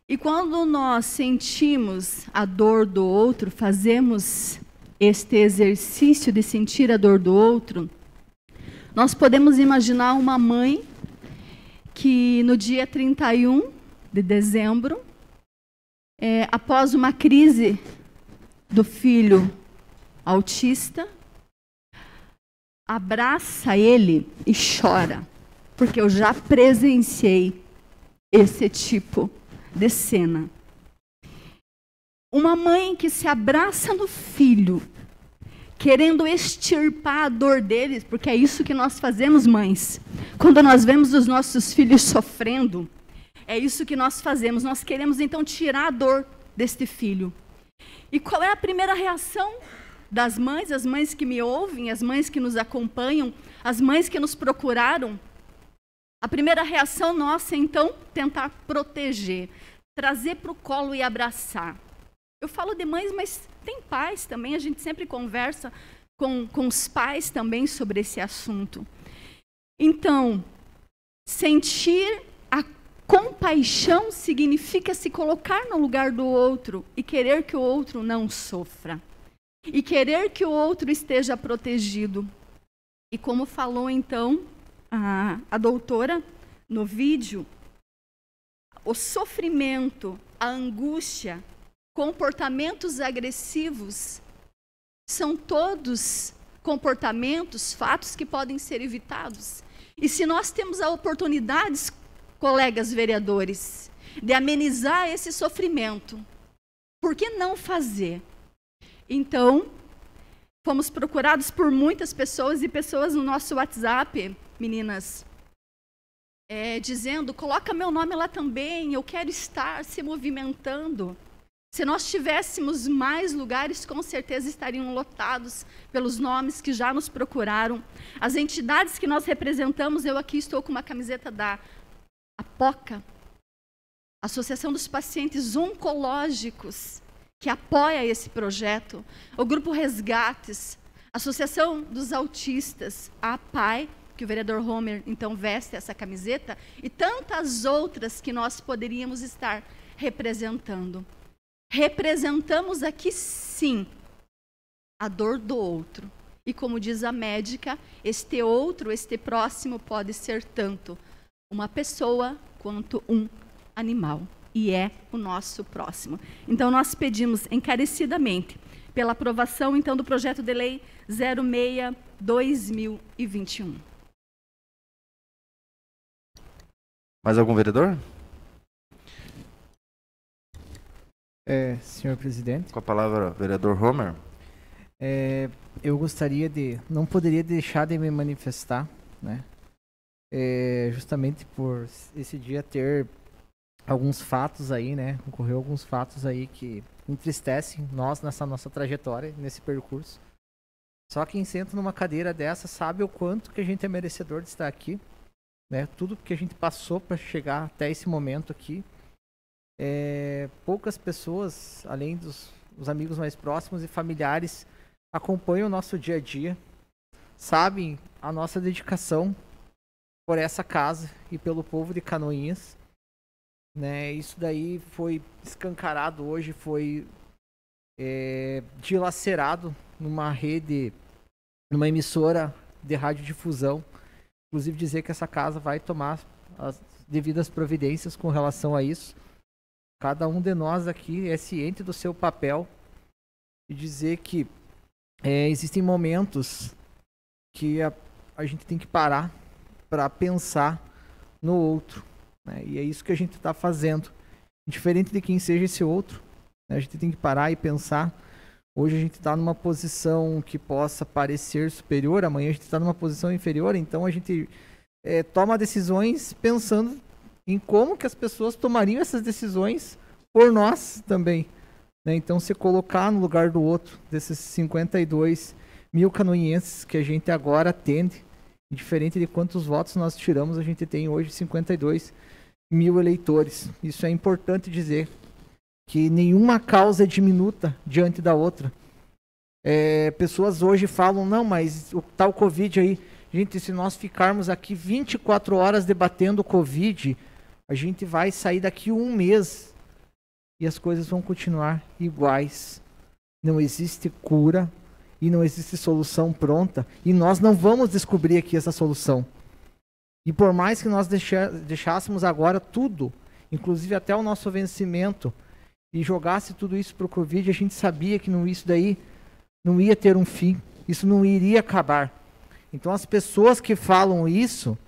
E quando nós sentimos a dor do outro, fazemos este exercício de sentir a dor do outro, nós podemos imaginar uma mãe que no dia 31 de dezembro, após uma crise do filho autista, abraça ele e chora, porque eu já presenciei esse tipo de cena. Uma mãe que se abraça no filho, querendo extirpar a dor deles, porque é isso que nós fazemos, mães. Quando nós vemos os nossos filhos sofrendo, é isso que nós fazemos. Nós queremos, então, tirar a dor deste filho. E qual é a primeira reação das mães, as mães que me ouvem, as mães que nos acompanham, as mães que nos procuraram? A primeira reação nossa, então, tentar proteger, trazer para o colo e abraçar. Eu falo de mães, mas tem pais também, a gente sempre conversa com os pais também sobre esse assunto. Então, sentir a compaixão significa se colocar no lugar do outro e querer que o outro não sofra. E querer que o outro esteja protegido. E como falou, então, a doutora no vídeo, o sofrimento, a angústia, comportamentos agressivos são todos comportamentos, fatos que podem ser evitados. E se nós temos a oportunidade, colegas vereadores, de amenizar esse sofrimento, por que não fazer? Então, fomos procurados por muitas pessoas e pessoas no nosso WhatsApp, meninas, dizendo, coloca meu nome lá também, eu quero estar se movimentando. Se nós tivéssemos mais lugares, com certeza estariam lotados pelos nomes que já nos procuraram. As entidades que nós representamos, eu aqui estou com uma camiseta da APOCA, Associação dos Pacientes Oncológicos, que apoia esse projeto, o Grupo Resgates, Associação dos Autistas, a APAI, que o vereador Homer, então, veste essa camiseta, e tantas outras que nós poderíamos estar representando. Representamos aqui, sim, a dor do outro. E como diz a médica, este outro, este próximo, pode ser tanto uma pessoa quanto um animal. E é o nosso próximo. Então, nós pedimos encarecidamente pela aprovação, então, do projeto de lei 06/2021. Mais algum vereador? Senhor presidente. Com a palavra, vereador Homer. Eu gostaria não poderia deixar de me manifestar, né? Justamente por esse dia ter alguns fatos aí, né? Ocorreu alguns fatos aí que entristecem nós nessa nossa trajetória, nesse percurso. Só quem senta numa cadeira dessa sabe o quanto que a gente é merecedor de estar aqui, né? Tudo que a gente passou para chegar até esse momento aqui. Poucas pessoas, além dos amigos mais próximos e familiares, acompanham o nosso dia a dia, sabem a nossa dedicação por essa casa e pelo povo de Canoinhas, né? Isso daí foi escancarado hoje, foi dilacerado numa emissora de radiodifusão. Inclusive dizer que essa casa vai tomar as devidas providências com relação a isso. Cada um de nós aqui é ciente do seu papel e dizer que existem momentos que a gente tem que parar para pensar no outro, né? E é isso que a gente está fazendo. Diferente de quem seja esse outro, né? A gente tem que parar e pensar. Hoje a gente está numa posição que possa parecer superior, amanhã a gente está numa posição inferior, então a gente toma decisões pensando em como que as pessoas tomariam essas decisões por nós também, né? Então se colocar no lugar do outro, desses 52 mil canoinhenses que a gente agora atende, diferente de quantos votos nós tiramos, a gente tem hoje 52 mil eleitores. Isso é importante dizer, que nenhuma causa é diminuta diante da outra. Pessoas hoje falam, não, mas o tal Covid aí, gente, se nós ficarmos aqui 24 horas debatendo o Covid, a gente vai sair daqui um mês e as coisas vão continuar iguais. Não existe cura e não existe solução pronta e nós não vamos descobrir aqui essa solução. E por mais que nós deixássemos agora tudo, inclusive até o nosso vencimento, e jogasse tudo isso para o Covid, a gente sabia que isso daí não ia ter um fim, isso não iria acabar. Então as pessoas que falam isso,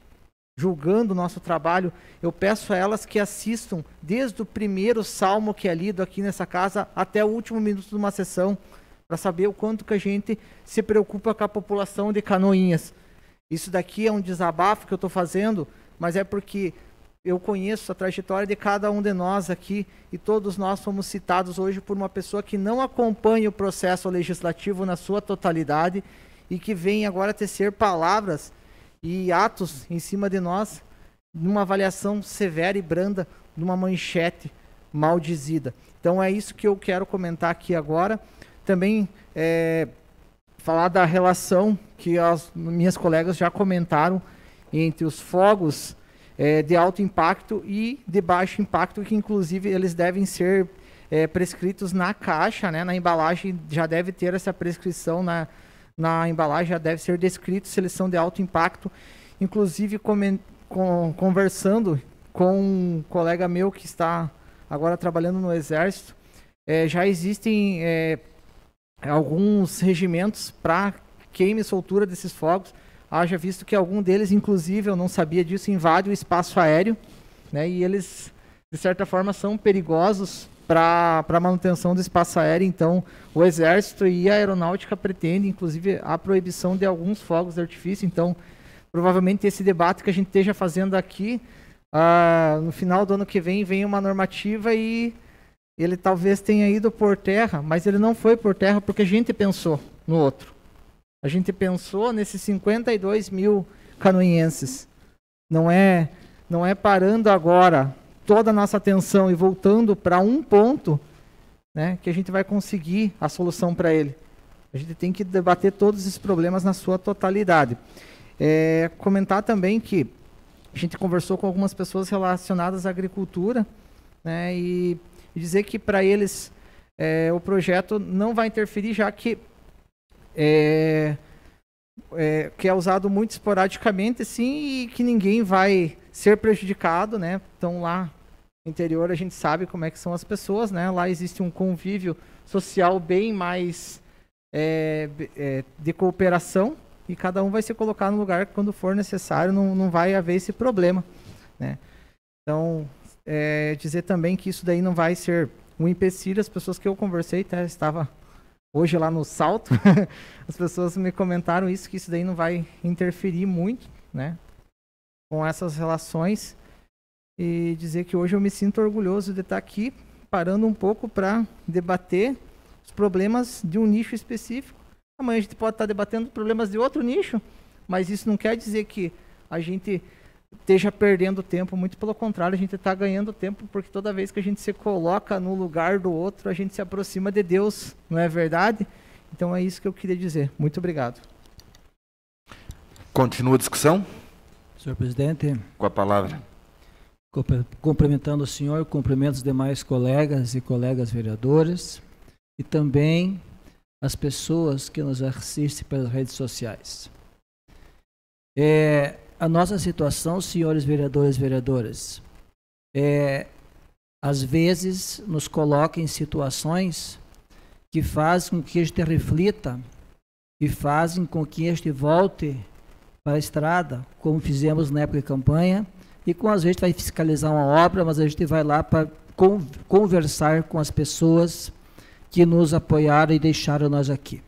julgando o nosso trabalho, eu peço a elas que assistam desde o primeiro salmo que é lido aqui nessa casa até o último minuto de uma sessão, para saber o quanto que a gente se preocupa com a população de Canoinhas. Isso daqui é um desabafo que eu estou fazendo, mas é porque eu conheço a trajetória de cada um de nós aqui e todos nós fomos citados hoje por uma pessoa que não acompanha o processo legislativo na sua totalidade e que vem agora tecer palavras e atos em cima de nós numa avaliação severa e branda, numa manchete maldizida. Então é isso que eu quero comentar aqui agora. Também falar da relação que as minhas colegas já comentaram entre os fogos de alto impacto e de baixo impacto, que inclusive eles devem ser prescritos na caixa, né? Na embalagem já deve ter essa prescrição, na embalagem já deve ser descrito se eles são de alto impacto. Inclusive conversando com um colega meu que está agora trabalhando no Exército, já existem alguns regimentos para queima e soltura desses fogos. Haja visto que algum deles, inclusive, eu não sabia disso, invade o espaço aéreo, né? E eles, de certa forma, são perigosos para a manutenção do espaço aéreo. Então, o Exército e a Aeronáutica pretendem, inclusive, a proibição de alguns fogos de artifício. Então, provavelmente, esse debate que a gente esteja fazendo aqui, no final do ano que vem uma normativa e ele talvez tenha ido por terra, mas ele não foi por terra porque a gente pensou no outro. A gente pensou nesses 52 mil canoinhenses. Não é parando agora toda a nossa atenção e voltando para um ponto, né, que a gente vai conseguir a solução para ele. A gente tem que debater todos esses problemas na sua totalidade. Comentar também que a gente conversou com algumas pessoas relacionadas à agricultura, né, e dizer que para eles o projeto não vai interferir, já que que é usado muito esporadicamente, sim, e que ninguém vai ser prejudicado, né? Então lá no interior a gente sabe como é que são as pessoas, né? Lá existe um convívio social bem mais de cooperação e cada um vai se colocar no lugar quando for necessário, não vai haver esse problema, né? Então dizer também que isso daí não vai ser um empecilho. As pessoas que eu conversei, até estava hoje lá no Salto, as pessoas me comentaram isso, que isso daí não vai interferir muito, né, com essas relações, e dizer que hoje eu me sinto orgulhoso de estar aqui, parando um pouco para debater os problemas de um nicho específico. Amanhã a gente pode estar debatendo problemas de outro nicho, mas isso não quer dizer que a gente esteja perdendo tempo, muito pelo contrário, a gente está ganhando tempo, porque toda vez que a gente se coloca no lugar do outro, a gente se aproxima de Deus, não é verdade? Então é isso que eu queria dizer. Muito obrigado. Continua a discussão? Senhor presidente. Com a palavra. Cumprimentando o senhor, cumprimento os demais colegas e colegas vereadores e também as pessoas que nos assistem pelas redes sociais. A nossa situação, senhores vereadores e vereadoras, às vezes nos coloca em situações que fazem com que a gente reflita e fazem com que a gente volte para a estrada, como fizemos na época de campanha, e com às vezes vai fiscalizar uma obra, mas a gente vai lá para conversar com as pessoas que nos apoiaram e deixaram nós aqui.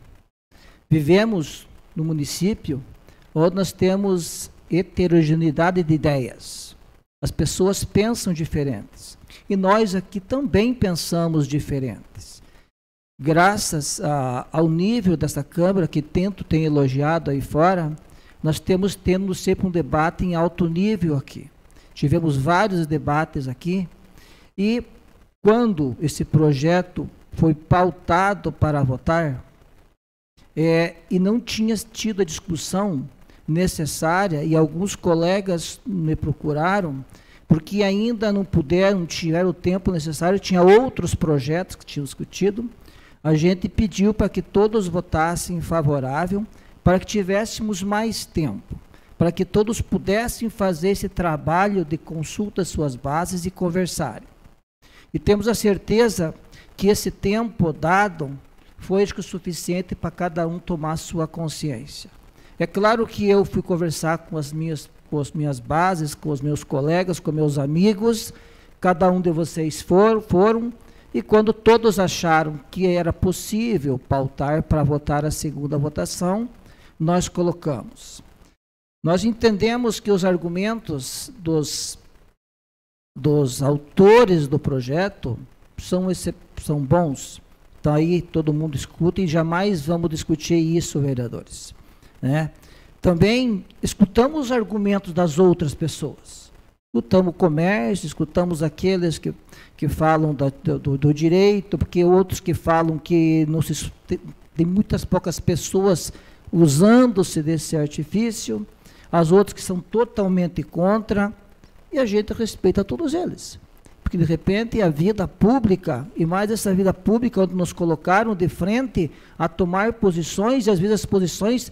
Vivemos no município onde nós temos heterogeneidade de ideias. As pessoas pensam diferentes. E nós aqui também pensamos diferentes. Graças ao nível dessa Câmara, que tanto tem elogiado aí fora, nós temos tendo sempre um debate em alto nível aqui. Tivemos vários debates aqui, e quando esse projeto foi pautado para votar, e não tinha tido a discussão necessária, e alguns colegas me procuraram, porque ainda não tiveram o tempo necessário, tinha outros projetos que tinham discutido, a gente pediu para que todos votassem favorável, para que tivéssemos mais tempo, para que todos pudessem fazer esse trabalho de consulta às suas bases e conversarem. E temos a certeza que esse tempo dado foi o suficiente para cada um tomar sua consciência. É claro que eu fui conversar com as minhas bases, com os meus colegas, com meus amigos, cada um de vocês foram, e quando todos acharam que era possível pautar para votar a segunda votação, nós colocamos. Nós entendemos que os argumentos dos autores do projeto são bons. Então aí todo mundo escuta, e jamais vamos discutir isso, vereadores, né? Também escutamos os argumentos das outras pessoas. Escutamos o comércio, escutamos aqueles que falam do direito, porque outros que falam que não tem muitas poucas pessoas usando-se desse artifício, as outras que são totalmente contra, e a gente respeita todos eles. Porque, de repente, a vida pública, e mais essa vida pública onde nos colocaram de frente a tomar posições, e às vezes as posições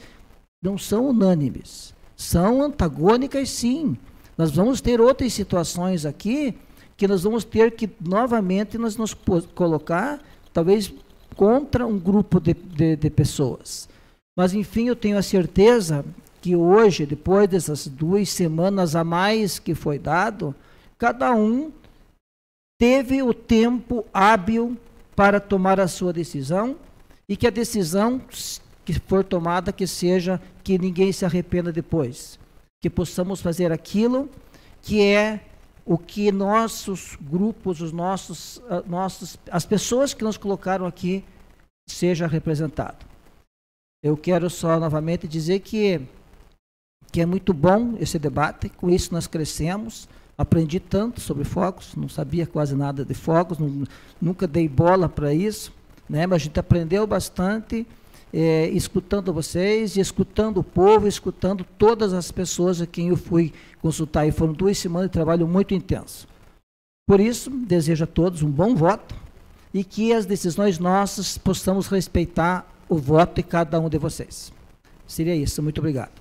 não são unânimes, são antagônicas, sim. Nós vamos ter outras situações aqui, que nós vamos ter que, novamente, nos colocar, talvez, contra um grupo de pessoas. Mas, enfim, eu tenho a certeza que hoje, depois dessas 2 semanas a mais que foi dado, cada um teve o tempo hábil para tomar a sua decisão, e que a decisão que for tomada, que seja que ninguém se arrependa depois. Que possamos fazer aquilo que é o que nossos grupos, as pessoas que nos colocaram aqui, seja representado. Eu quero só novamente dizer que é muito bom esse debate, com isso nós crescemos, aprendi tanto sobre fogos, não sabia quase nada de fogos, nunca dei bola para isso, né? Mas a gente aprendeu bastante, escutando vocês, e escutando o povo, escutando todas as pessoas a quem eu fui consultar, e foram 2 semanas de trabalho muito intenso. Por isso, desejo a todos um bom voto, e que as decisões nossas possamos respeitar o voto de cada um de vocês. Seria isso. Muito obrigado.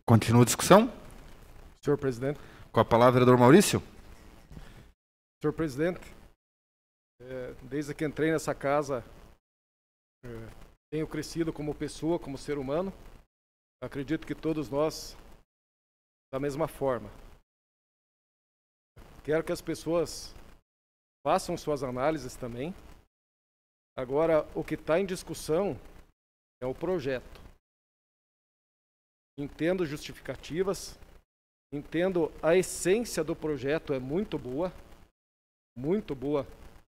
Continua a discussão? Senhor presidente. Com a palavra, vereador Maurício. Senhor presidente, desde que entrei nessa casa, tenho crescido como pessoa, como ser humano. Acredito que todos nós, da mesma forma. Quero que as pessoas façam suas análises também. Agora, o que está em discussão é o projeto. Entendo justificativas, entendo a essência do projeto é muito boa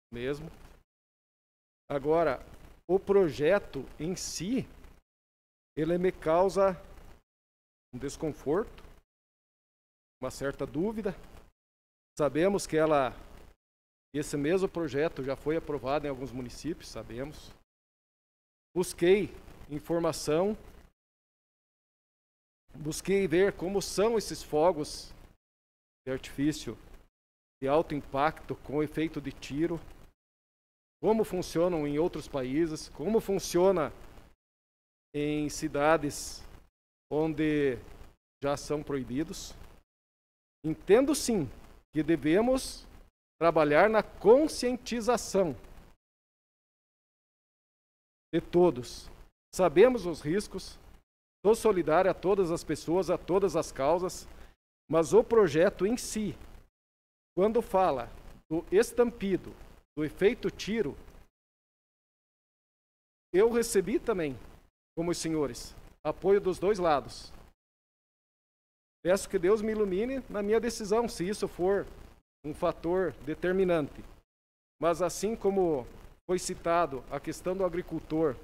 mesmo. Agora, o projeto em si, ele me causa um desconforto, uma certa dúvida. Sabemos que esse mesmo projeto já foi aprovado em alguns municípios, sabemos. Busquei informação, busquei ver como são esses fogos de artifício de alto impacto com efeito de tiro, como funcionam em outros países, como funciona em cidades onde já são proibidos. Entendo sim que devemos trabalhar na conscientização de todos. Sabemos os riscos, sou solidário a todas as pessoas, a todas as causas, mas o projeto em si, quando fala do estampido, do efeito tiro, eu recebi também, como os senhores, apoio dos dois lados. Peço que Deus me ilumine na minha decisão, se isso for um fator determinante. Mas assim como foi citado a questão do agricultor,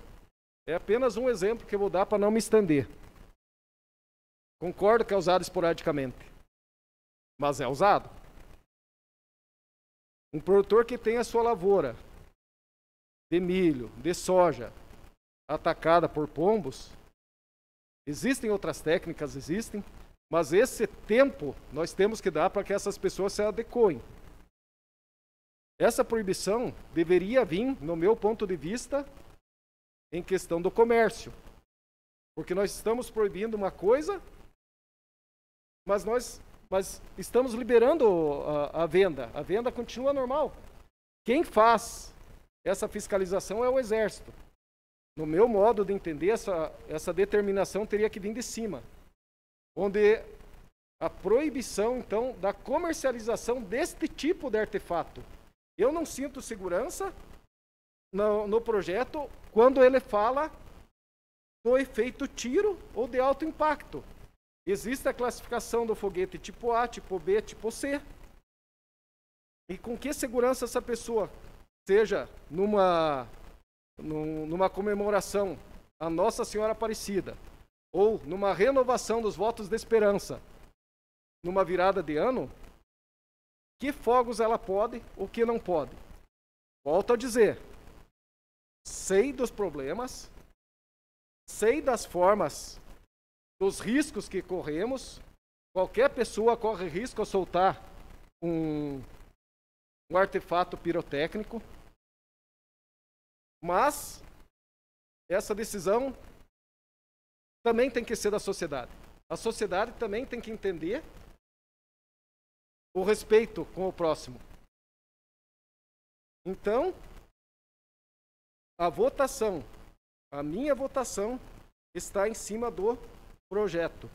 é apenas um exemplo que eu vou dar para não me estender. Concordo que é usado esporadicamente, mas é usado. Um produtor que tem a sua lavoura de milho, de soja, atacada por pombos, existem outras técnicas, mas esse tempo nós temos que dar para que essas pessoas se adequem. Essa proibição deveria vir, no meu ponto de vista, em questão do comércio. Porque nós estamos proibindo uma coisa, mas estamos liberando a venda. A venda continua normal. Quem faz essa fiscalização é o Exército. No meu modo de entender, essa determinação teria que vir de cima, onde a proibição, então, da comercialização deste tipo de artefato. Eu não sinto segurança no projeto quando ele fala do efeito tiro ou de alto impacto. Existe a classificação do foguete tipo A, tipo B, tipo C. E com que segurança essa pessoa, seja numa comemoração a Nossa Senhora Aparecida, ou numa renovação dos votos de esperança, numa virada de ano, que fogos ela pode ou que não pode? Volto a dizer, sei dos problemas, sei das formas, dos riscos que corremos. Qualquer pessoa corre risco ao soltar um artefato pirotécnico, mas essa decisão também tem que ser da sociedade. A sociedade também tem que entender o respeito com o próximo. Então, a minha votação está em cima do projeto.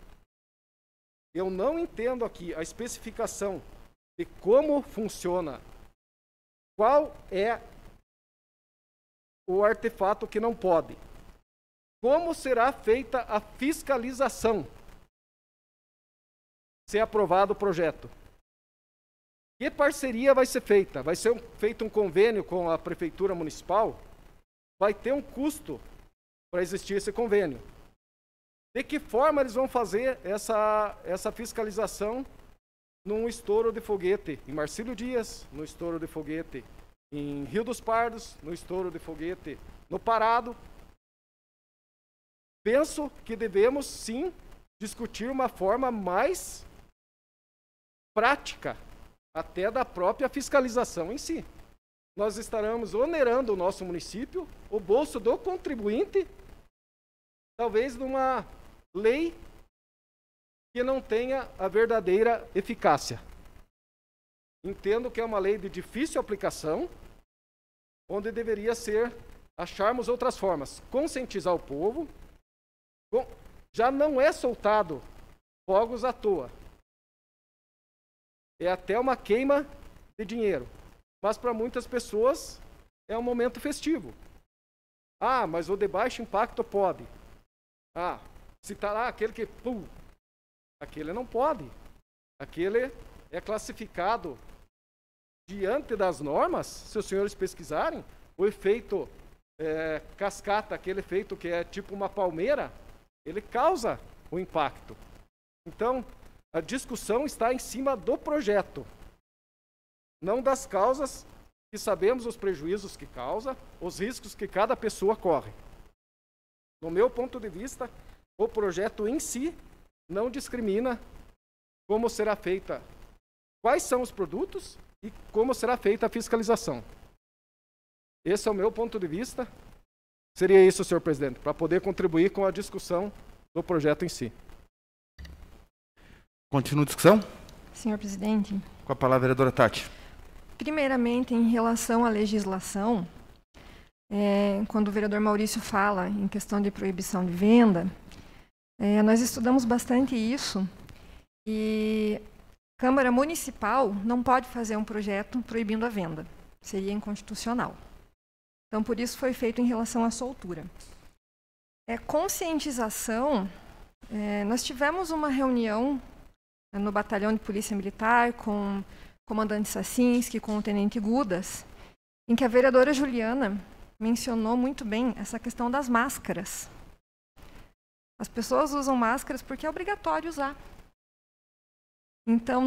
Eu não entendo aqui a especificação de como funciona, qual é o artefato que não pode, como será feita a fiscalização, se aprovado o projeto. Que parceria vai ser feita? Vai ser feito um convênio com a Prefeitura Municipal? Vai ter um custo para existir esse convênio. De que forma eles vão fazer essa fiscalização num estouro de foguete em Marcílio Dias, no estouro de foguete em Rio dos Pardos, no estouro de foguete no Parado? Penso que devemos, sim, discutir uma forma mais prática, até da própria fiscalização em si. Nós estaremos onerando o nosso município, o bolso do contribuinte, talvez numa lei que não tenha a verdadeira eficácia. Entendo que é uma lei de difícil aplicação, onde deveria ser, acharmos outras formas, conscientizar o povo. Já não é soltado fogos à toa. é até uma queima de dinheiro. Mas para muitas pessoas é um momento festivo. Ah, mas o de baixo impacto pode. Ah, se está lá aquele que... aquele não pode. Aquele é classificado diante das normas, se os senhores pesquisarem, o efeito cascata, aquele efeito que é tipo uma palmeira, ele causa o impacto. Então, a discussão está em cima do projeto, não das causas, que sabemos os prejuízos que causa, os riscos que cada pessoa corre. No meu ponto de vista, o projeto em si não discrimina como será feita, quais são os produtos e como será feita a fiscalização. Esse é o meu ponto de vista. Seria isso, senhor presidente, para poder contribuir com a discussão do projeto em si. Continua a discussão? Senhor presidente. Com a palavra, a vereadora Tati. Primeiramente, em relação à legislação, quando o vereador Maurício fala em questão de proibição de venda, nós estudamos bastante isso e a Câmara Municipal não pode fazer um projeto proibindo a venda. Seria inconstitucional. Então, por isso foi feito em relação à soltura. Conscientização, nós tivemos uma reunião no Batalhão de Polícia Militar com o comandante Sassinski, com o tenente Gudas, em que a vereadora Juliana mencionou muito bem essa questão das máscaras. As pessoas usam máscaras porque é obrigatório usar. Então,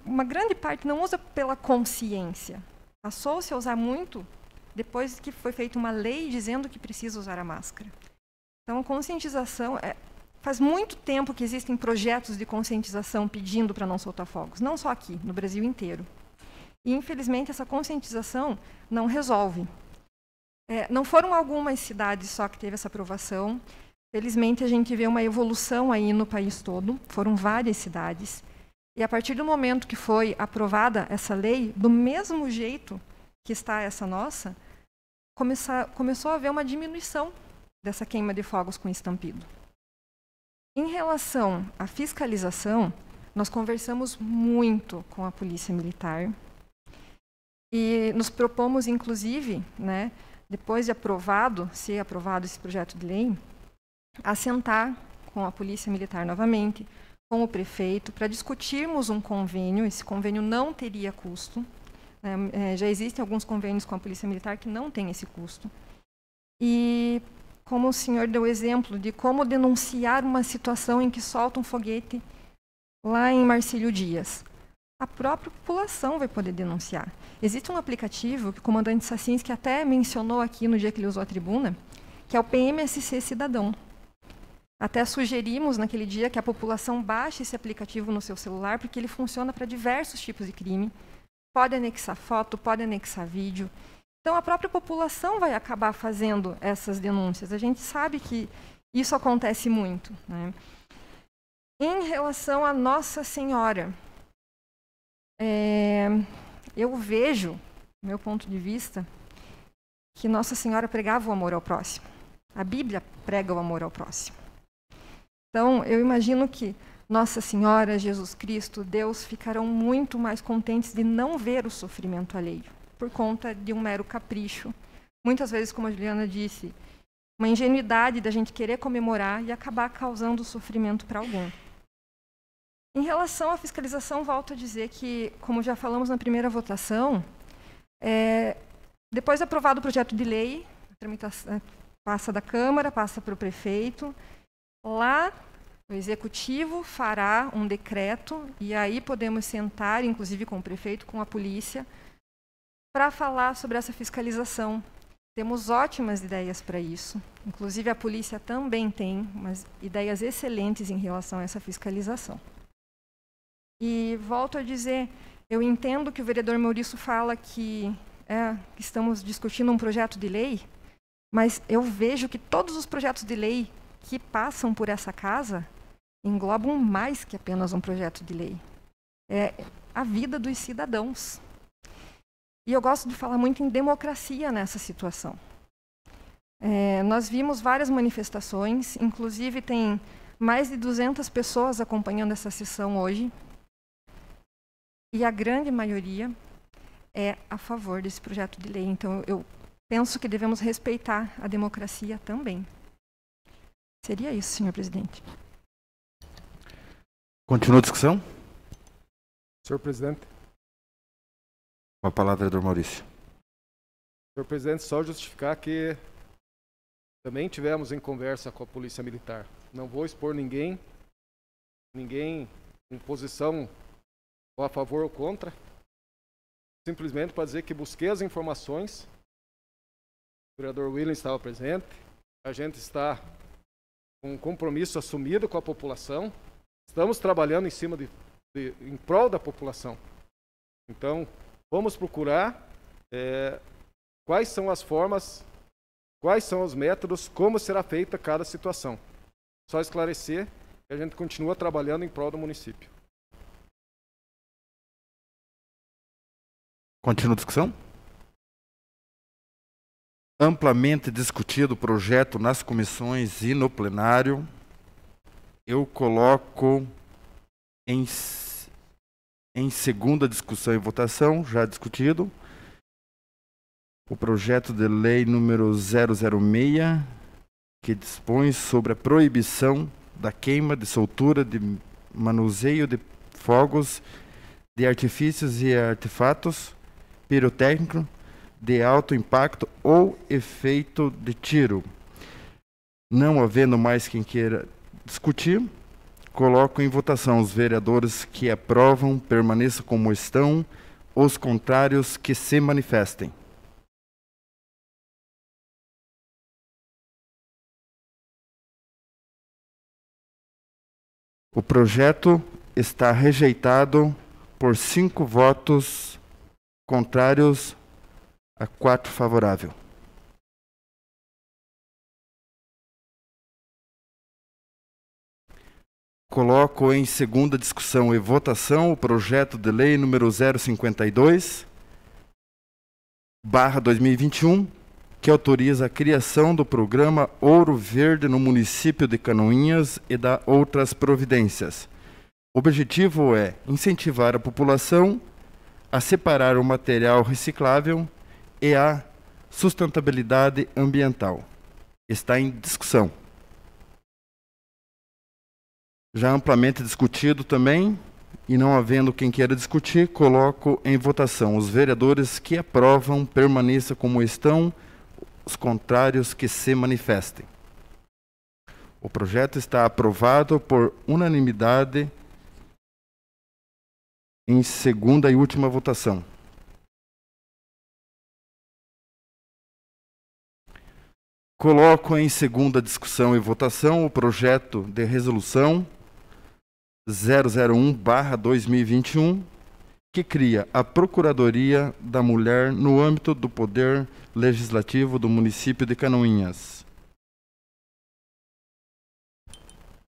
uma grande parte não usa pela consciência. Passou-se a usar muito depois que foi feita uma lei dizendo que precisa usar a máscara. Então, a conscientização... Faz muito tempo que existem projetos de conscientização pedindo para não soltar fogos. Não só aqui, no Brasil inteiro. E, infelizmente, essa conscientização não resolve. Não foram algumas cidades só que teve essa aprovação. Felizmente, a gente vê uma evolução aí no país todo. Foram várias cidades. E, a partir do momento que foi aprovada essa lei, do mesmo jeito que está essa nossa, começou a haver uma diminuição dessa queima de fogos com estampido. Em relação à fiscalização, nós conversamos muito com a Polícia Militar e nos propomos, inclusive, depois de ser aprovado esse projeto de lei, a sentar com a Polícia Militar novamente, com o prefeito, para discutirmos um convênio. Esse convênio não teria custo. Já existem alguns convênios com a Polícia Militar que não têm esse custo. E... como o senhor deu exemplo de como denunciar uma situação em que solta um foguete lá em Marcílio Dias. A própria população vai poder denunciar. Existe um aplicativo que o comandante Sassinski até mencionou aqui no dia que ele usou a tribuna, que é o PMSC Cidadão. Até sugerimos naquele dia que a população baixe esse aplicativo no seu celular, porque ele funciona para diversos tipos de crime. Pode anexar foto, pode anexar vídeo. Então, a própria população vai acabar fazendo essas denúncias. A gente sabe que isso acontece muito. Em relação a Nossa Senhora, eu vejo, do meu ponto de vista, que Nossa Senhora pregava o amor ao próximo. A Bíblia prega o amor ao próximo. Então, eu imagino que Nossa Senhora, Jesus Cristo, Deus ficarão muito mais contentes de não ver o sofrimento alheio, por conta de um mero capricho. Muitas vezes, como a Juliana disse, uma ingenuidade da gente querer comemorar e acabar causando sofrimento para alguém. Em relação à fiscalização, volto a dizer que, como já falamos na primeira votação, depois de aprovado o projeto de lei, a tramitação passa da Câmara, passa para o prefeito, lá o Executivo fará um decreto, e aí podemos sentar, inclusive com o prefeito, com a polícia, para falar sobre essa fiscalização. Temos ótimas ideias para isso. Inclusive, a polícia também tem umas ideias excelentes em relação a essa fiscalização. E volto a dizer, eu entendo que o vereador Maurício fala que estamos discutindo um projeto de lei, mas eu vejo que todos os projetos de lei que passam por essa casa englobam mais que apenas um projeto de lei. É a vida dos cidadãos. E eu gosto de falar muito em democracia nessa situação. Nós vimos várias manifestações, inclusive tem mais de 200 pessoas acompanhando essa sessão hoje. e a grande maioria é a favor desse projeto de lei. Então, eu penso que devemos respeitar a democracia também. Seria isso, senhor presidente. Continua a discussão? Senhor presidente. Com a palavra, vereador Maurício. Senhor presidente, só justificar que também tivemos em conversa com a Polícia Militar. Não vou expor ninguém em posição ou a favor ou contra. Simplesmente para dizer que busquei as informações. O vereador William estava presente. A gente está com um compromisso assumido com a população. Estamos trabalhando em prol da população. Então, vamos procurar quais são as formas, quais são os métodos, como será feita cada situação. Só esclarecer que a gente continua trabalhando em prol do município. Continua a discussão? Amplamente discutido o projeto nas comissões e no plenário. Eu coloco em segunda discussão e votação, já discutido, o projeto de lei número 006, que dispõe sobre a proibição da queima, de soltura, de manuseio de fogos, de artifícios e artefatos pirotécnicos de alto impacto ou efeito de tiro. Não havendo mais quem queira discutir, coloco em votação. Os vereadores que aprovam permaneçam como estão, os contrários que se manifestem. O projeto está rejeitado por 5 votos contrários a 4 favoráveis. Coloco em segunda discussão e votação o projeto de lei número 052/2021, que autoriza a criação do programa Ouro Verde no município de Canoinhas e dá outras providências. O objetivo é incentivar a população a separar o material reciclável e a sustentabilidade ambiental. Está em discussão. Já amplamente discutido também, e não havendo quem queira discutir, coloco em votação. Os vereadores que aprovam permaneçam como estão, os contrários que se manifestem. O projeto está aprovado por unanimidade em segunda e última votação. Coloco em segunda discussão e votação o projeto de resolução 001/2021, que cria a Procuradoria da Mulher no âmbito do Poder Legislativo do município de Canoinhas.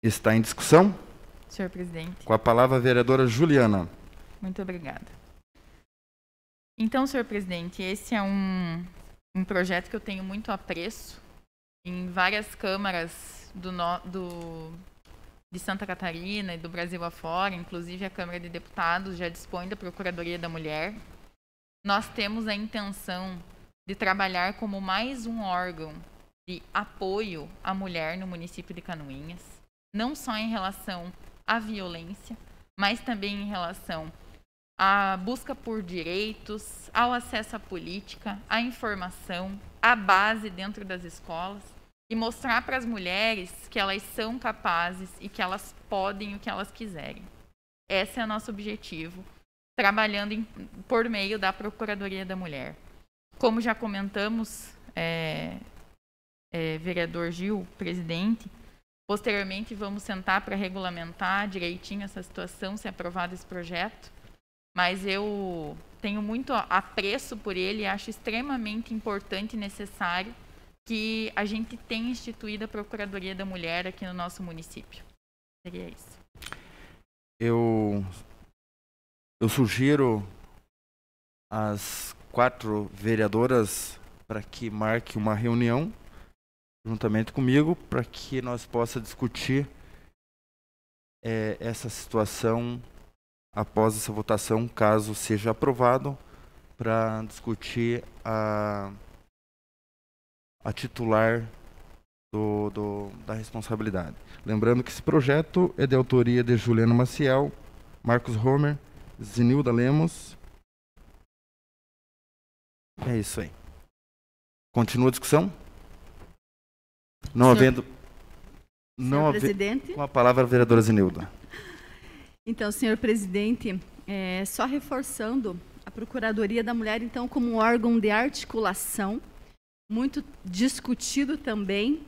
Está em discussão? Senhor presidente. Com a palavra a vereadora Juliana. Muito obrigada. Então, senhor presidente, esse é um projeto que eu tenho muito apreço. Em várias câmaras de Santa Catarina e do Brasil afora, inclusive a Câmara de Deputados já dispõe da Procuradoria da Mulher. Nós temos a intenção de trabalhar como mais um órgão de apoio à mulher no município de Canoinhas, não só em relação à violência, mas também em relação à busca por direitos, ao acesso à política, à informação, à base dentro das escolas, e mostrar para as mulheres que elas são capazes e que elas podem o que elas quiserem. Esse é o nosso objetivo, trabalhando por meio da Procuradoria da Mulher. Como já comentamos, vereador Gil, presidente, posteriormente vamos sentar para regulamentar direitinho essa situação, se aprovado esse projeto, mas eu tenho muito apreço por ele e acho extremamente importante e necessário que a gente tenha instituído a Procuradoria da Mulher aqui no nosso município. Seria isso. Eu sugiro às 4 vereadoras para que marque uma reunião juntamente comigo para que nós possamos discutir essa situação após essa votação, caso seja aprovado, para discutir a titular da responsabilidade. Lembrando que esse projeto é de autoria de Juliana Maciel, Marcos Homer, Zenilda Lemos. É isso aí. Continua a discussão? Não havendo... Senhor presidente. Com a palavra a vereadora Zenilda. Então, senhor presidente, só reforçando a Procuradoria da Mulher, então, como um órgão de articulação, muito discutido também,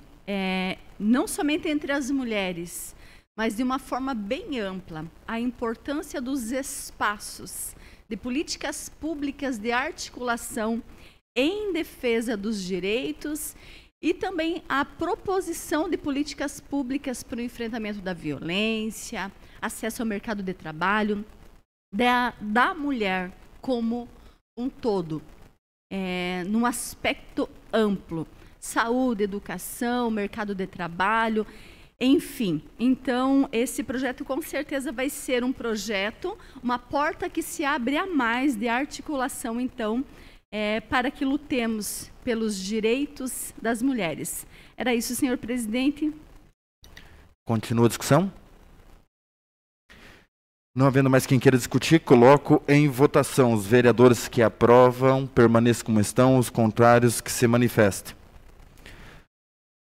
não somente entre as mulheres, mas de uma forma bem ampla, a importância dos espaços de políticas públicas de articulação em defesa dos direitos e também a proposição de políticas públicas para o enfrentamento da violência, acesso ao mercado de trabalho, da mulher como um todo, num aspecto amplo, saúde, educação, mercado de trabalho, enfim. Então, esse projeto com certeza vai ser um projeto, uma porta que se abre a mais de articulação, então, para que lutemos pelos direitos das mulheres. Era isso, senhor presidente. Continua a discussão? Não havendo mais quem queira discutir, coloco em votação. Os vereadores que aprovam permaneçam como estão, os contrários que se manifestem.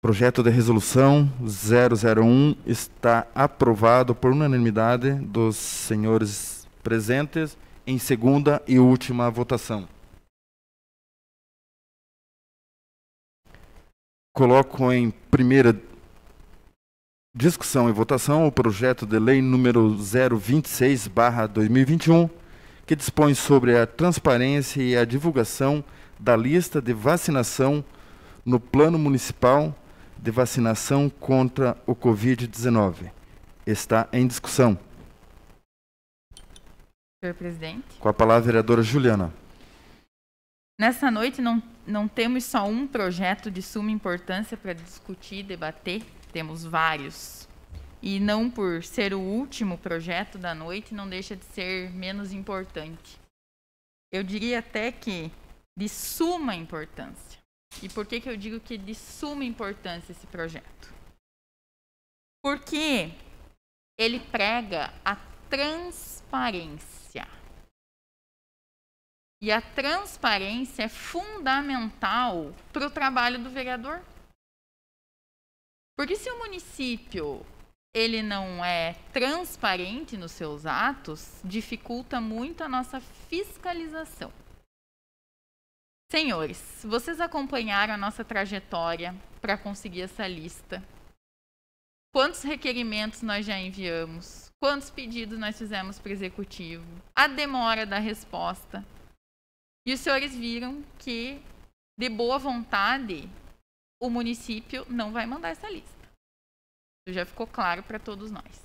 Projeto de resolução 001 está aprovado por unanimidade dos senhores presentes em segunda e última votação. Coloco em primeira discussão e votação o projeto de lei número 026/2021, que dispõe sobre a transparência e a divulgação da lista de vacinação no Plano Municipal de Vacinação contra o Covid-19. Está em discussão. Senhor presidente. Com a palavra a vereadora Juliana. Nessa noite não temos só um projeto de suma importância para discutir e debater, temos vários. E não por ser o último projeto da noite, não deixa de ser menos importante. Eu diria até que de suma importância. E por que eu digo que de suma importância esse projeto? Porque ele prega a transparência. E a transparência é fundamental para o trabalho do vereador. Porque se o município ele não é transparente nos seus atos, dificulta muito a nossa fiscalização. Senhores, vocês acompanharam a nossa trajetória para conseguir essa lista. Quantos requerimentos nós já enviamos? Quantos pedidos nós fizemos para o executivo? A demora da resposta. E os senhores viram que, de boa vontade, o município não vai mandar essa lista. Isso já ficou claro para todos nós.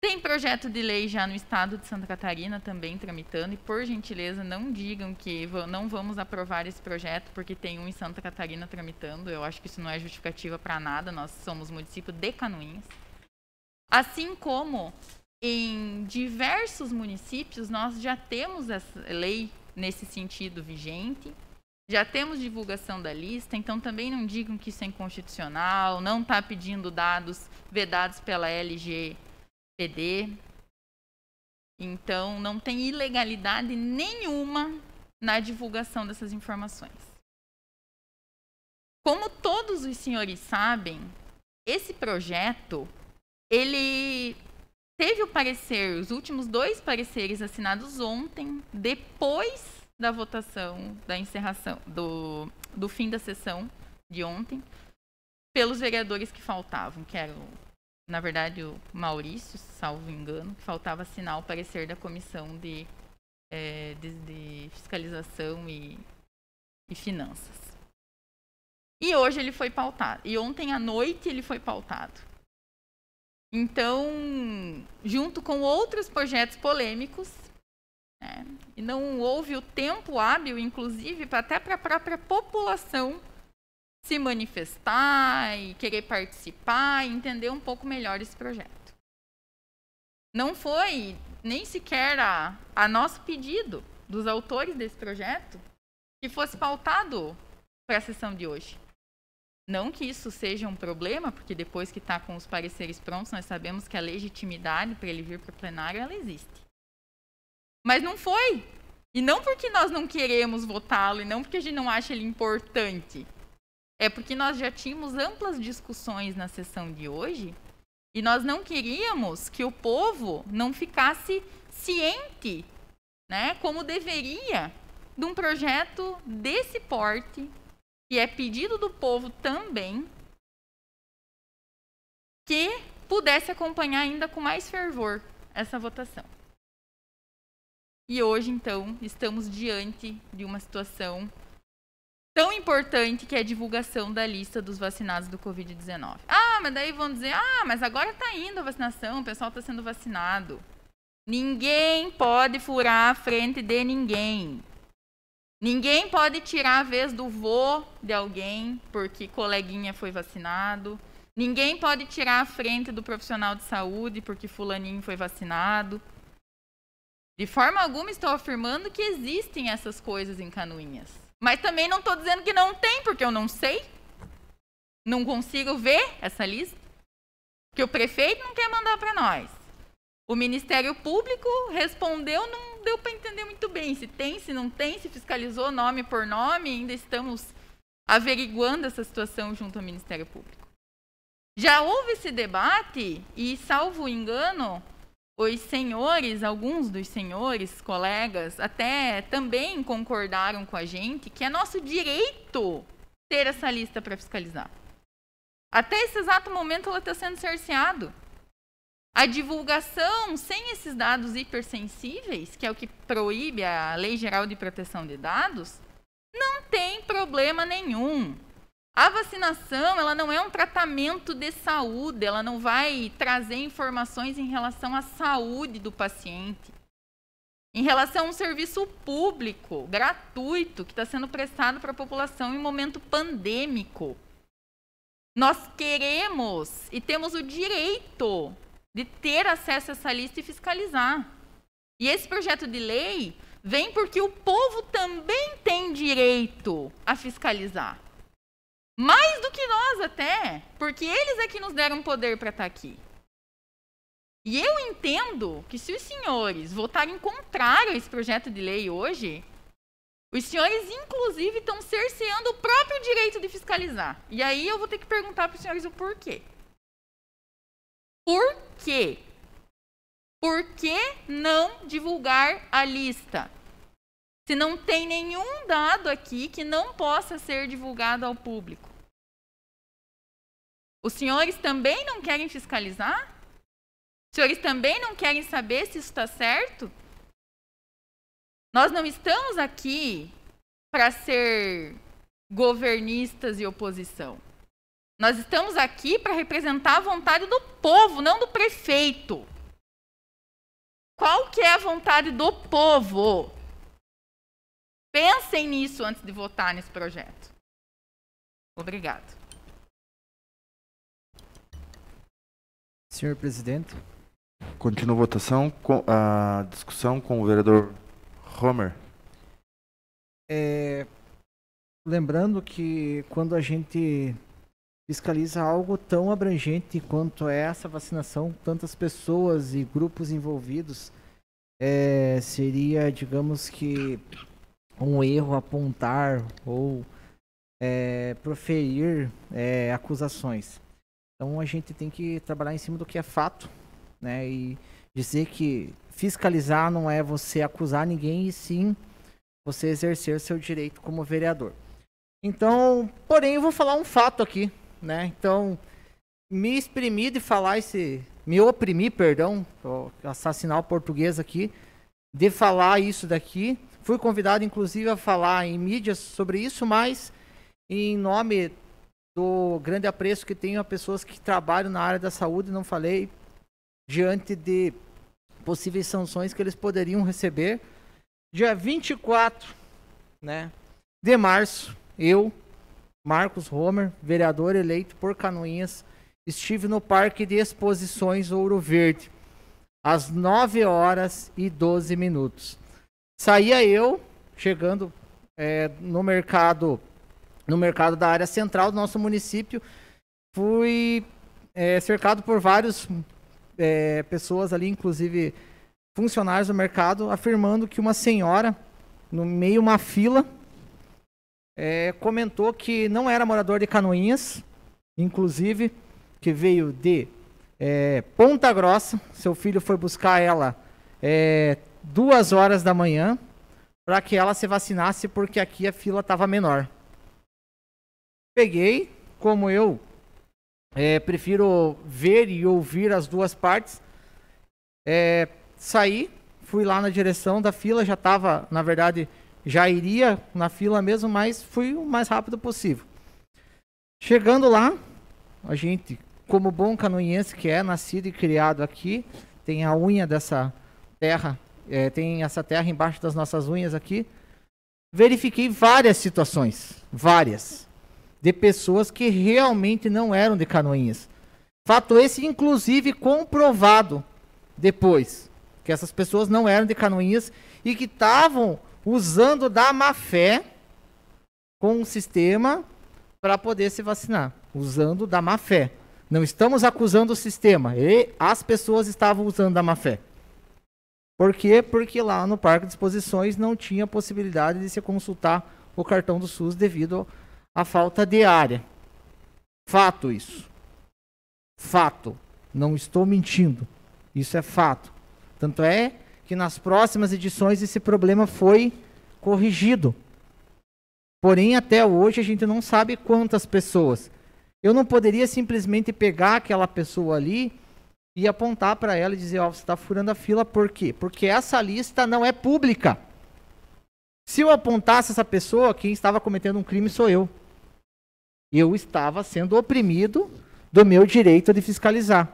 Tem projeto de lei já no estado de Santa Catarina também tramitando, e por gentileza não digam que não vamos aprovar esse projeto porque tem um em Santa Catarina tramitando. Eu acho que isso não é justificativa para nada, nós somos município de Canoinhas. Assim como em diversos municípios nós já temos essa lei nesse sentido vigente, já temos divulgação da lista, então também não digam que isso é inconstitucional, não está pedindo dados vedados pela LGPD. Então, não tem ilegalidade nenhuma na divulgação dessas informações. Como todos os senhores sabem, esse projeto, ele teve o parecer, os últimos 2 pareceres assinados ontem, depois da votação, da encerração, do fim da sessão de ontem, pelos vereadores que faltavam, que eram, na verdade, o Maurício, salvo engano, que faltava assinar o parecer da Comissão de Fiscalização e Finanças. E hoje ele foi pautado. E ontem à noite ele foi pautado. Então, junto com outros projetos polêmicos, e não houve o tempo hábil, inclusive, até para a própria população se manifestar e querer participar e entender um pouco melhor esse projeto. não foi nem sequer a nosso pedido dos autores desse projeto que fosse pautado para a sessão de hoje. Não que isso seja um problema, porque depois que está com os pareceres prontos, nós sabemos que a legitimidade para ele vir para o plenário, ela existe. Mas não foi. E não porque nós não queremos votá-lo, e não porque a gente não acha ele importante. É porque nós já tínhamos amplas discussões na sessão de hoje, e nós não queríamos que o povo não ficasse ciente, né, como deveria, de um projeto desse porte, que é pedido do povo também, que pudesse acompanhar ainda com mais fervor essa votação. E hoje, então, estamos diante de uma situação tão importante que é a divulgação da lista dos vacinados do Covid-19. Ah, mas daí vão dizer, mas agora está indo a vacinação, o pessoal está sendo vacinado. Ninguém pode furar a frente de ninguém. Ninguém pode tirar a vez do vô de alguém porque coleguinha foi vacinado. Ninguém pode tirar a frente do profissional de saúde porque fulaninho foi vacinado. De forma alguma estou afirmando que existem essas coisas em Canoinhas. Mas também não estou dizendo que não tem, porque eu não sei. Não consigo ver essa lista. Que o prefeito não quer mandar para nós. O Ministério Público respondeu, não deu para entender muito bem se tem, se não tem, se fiscalizou nome por nome, ainda estamos averiguando essa situação junto ao Ministério Público. Já houve esse debate e, salvo engano, os senhores, alguns dos senhores, colegas, até também concordaram com a gente que é nosso direito ter essa lista para fiscalizar. Até esse exato momento ela está sendo cerceada. A divulgação sem esses dados hipersensíveis, que é o que proíbe a Lei Geral de Proteção de Dados, não tem problema nenhum. A vacinação, ela não é um tratamento de saúde, ela não vai trazer informações em relação à saúde do paciente. Em relação a um serviço público, gratuito, que está sendo prestado para a população em momento pandêmico. Nós queremos e temos o direito de ter acesso a essa lista e fiscalizar. E esse projeto de lei vem porque o povo também tem direito a fiscalizar. Mais do que nós até, porque eles é que nos deram poder para estar aqui. E eu entendo que se os senhores votarem contrário a esse projeto de lei hoje, os senhores inclusive estão cerceando o próprio direito de fiscalizar. E aí eu vou ter que perguntar para os senhores o porquê. Por quê? Por que não divulgar a lista? Se não tem nenhum dado aqui que não possa ser divulgado ao público. Os senhores também não querem fiscalizar? Os senhores também não querem saber se isso está certo? Nós não estamos aqui para ser governistas e oposição. Nós estamos aqui para representar a vontade do povo, não do prefeito. Qual que é a vontade do povo? Pensem nisso antes de votar nesse projeto. Obrigado. Senhor presidente. Continua a votação, a discussão com o vereador Homer. Lembrando que quando a gente fiscaliza algo tão abrangente quanto é essa vacinação, tantas pessoas e grupos envolvidos, seria, digamos que, um erro apontar ou proferir acusações. Então a gente tem que trabalhar em cima do que é fato, né? E dizer que fiscalizar não é você acusar ninguém, e sim você exercer seu direito como vereador. Então, porém, eu vou falar um fato aqui, né? Então, me oprimir, perdão, assassinar o português aqui, de falar isso daqui. Fui convidado, inclusive, a falar em mídias sobre isso, mas em nome do grande apreço que tenho a pessoas que trabalham na área da saúde, não falei diante de possíveis sanções que eles poderiam receber. Dia 24, né, de março, eu, Marcos Homer, vereador eleito por Canoinhas, estive no Parque de Exposições Ouro Verde, às 9h12. Saía eu, chegando no mercado da área central do nosso município, fui cercado por várias pessoas ali, inclusive funcionários do mercado, afirmando que uma senhora, no meio de uma fila, comentou que não era morador de Canoinhas, inclusive que veio de Ponta Grossa. Seu filho foi buscar ela 2h da manhã para que ela se vacinasse, porque aqui a fila estava menor. Peguei, como eu prefiro ver e ouvir as duas partes, saí, fui lá na direção da fila, já estava, na verdade, já iria na fila mesmo, mas fui o mais rápido possível. Chegando lá, a gente, como bom canoinhense que é, nascido e criado aqui, tem a unha dessa terra, tem essa terra embaixo das nossas unhas aqui, verifiquei várias situações, de pessoas que realmente não eram de Canoinhas. Fato esse, inclusive, comprovado depois, que essas pessoas não eram de Canoinhas e que estavam usando da má-fé com um sistema para poder se vacinar. Usando da má-fé. Não estamos acusando o sistema. As pessoas estavam usando da má-fé. Por quê? Porque lá no Parque de Exposições não tinha possibilidade de se consultar o cartão do SUS devido à falta de área. Fato isso. Fato. Não estou mentindo. Isso é fato. Tanto é que nas próximas edições esse problema foi corrigido. Porém, até hoje a gente não sabe quantas pessoas. Eu não poderia simplesmente pegar aquela pessoa ali e apontar para ela e dizer, ó, você está furando a fila, por quê? Porque essa lista não é pública. Se eu apontasse essa pessoa, quem estava cometendo um crime sou eu. Eu estava sendo oprimido do meu direito de fiscalizar.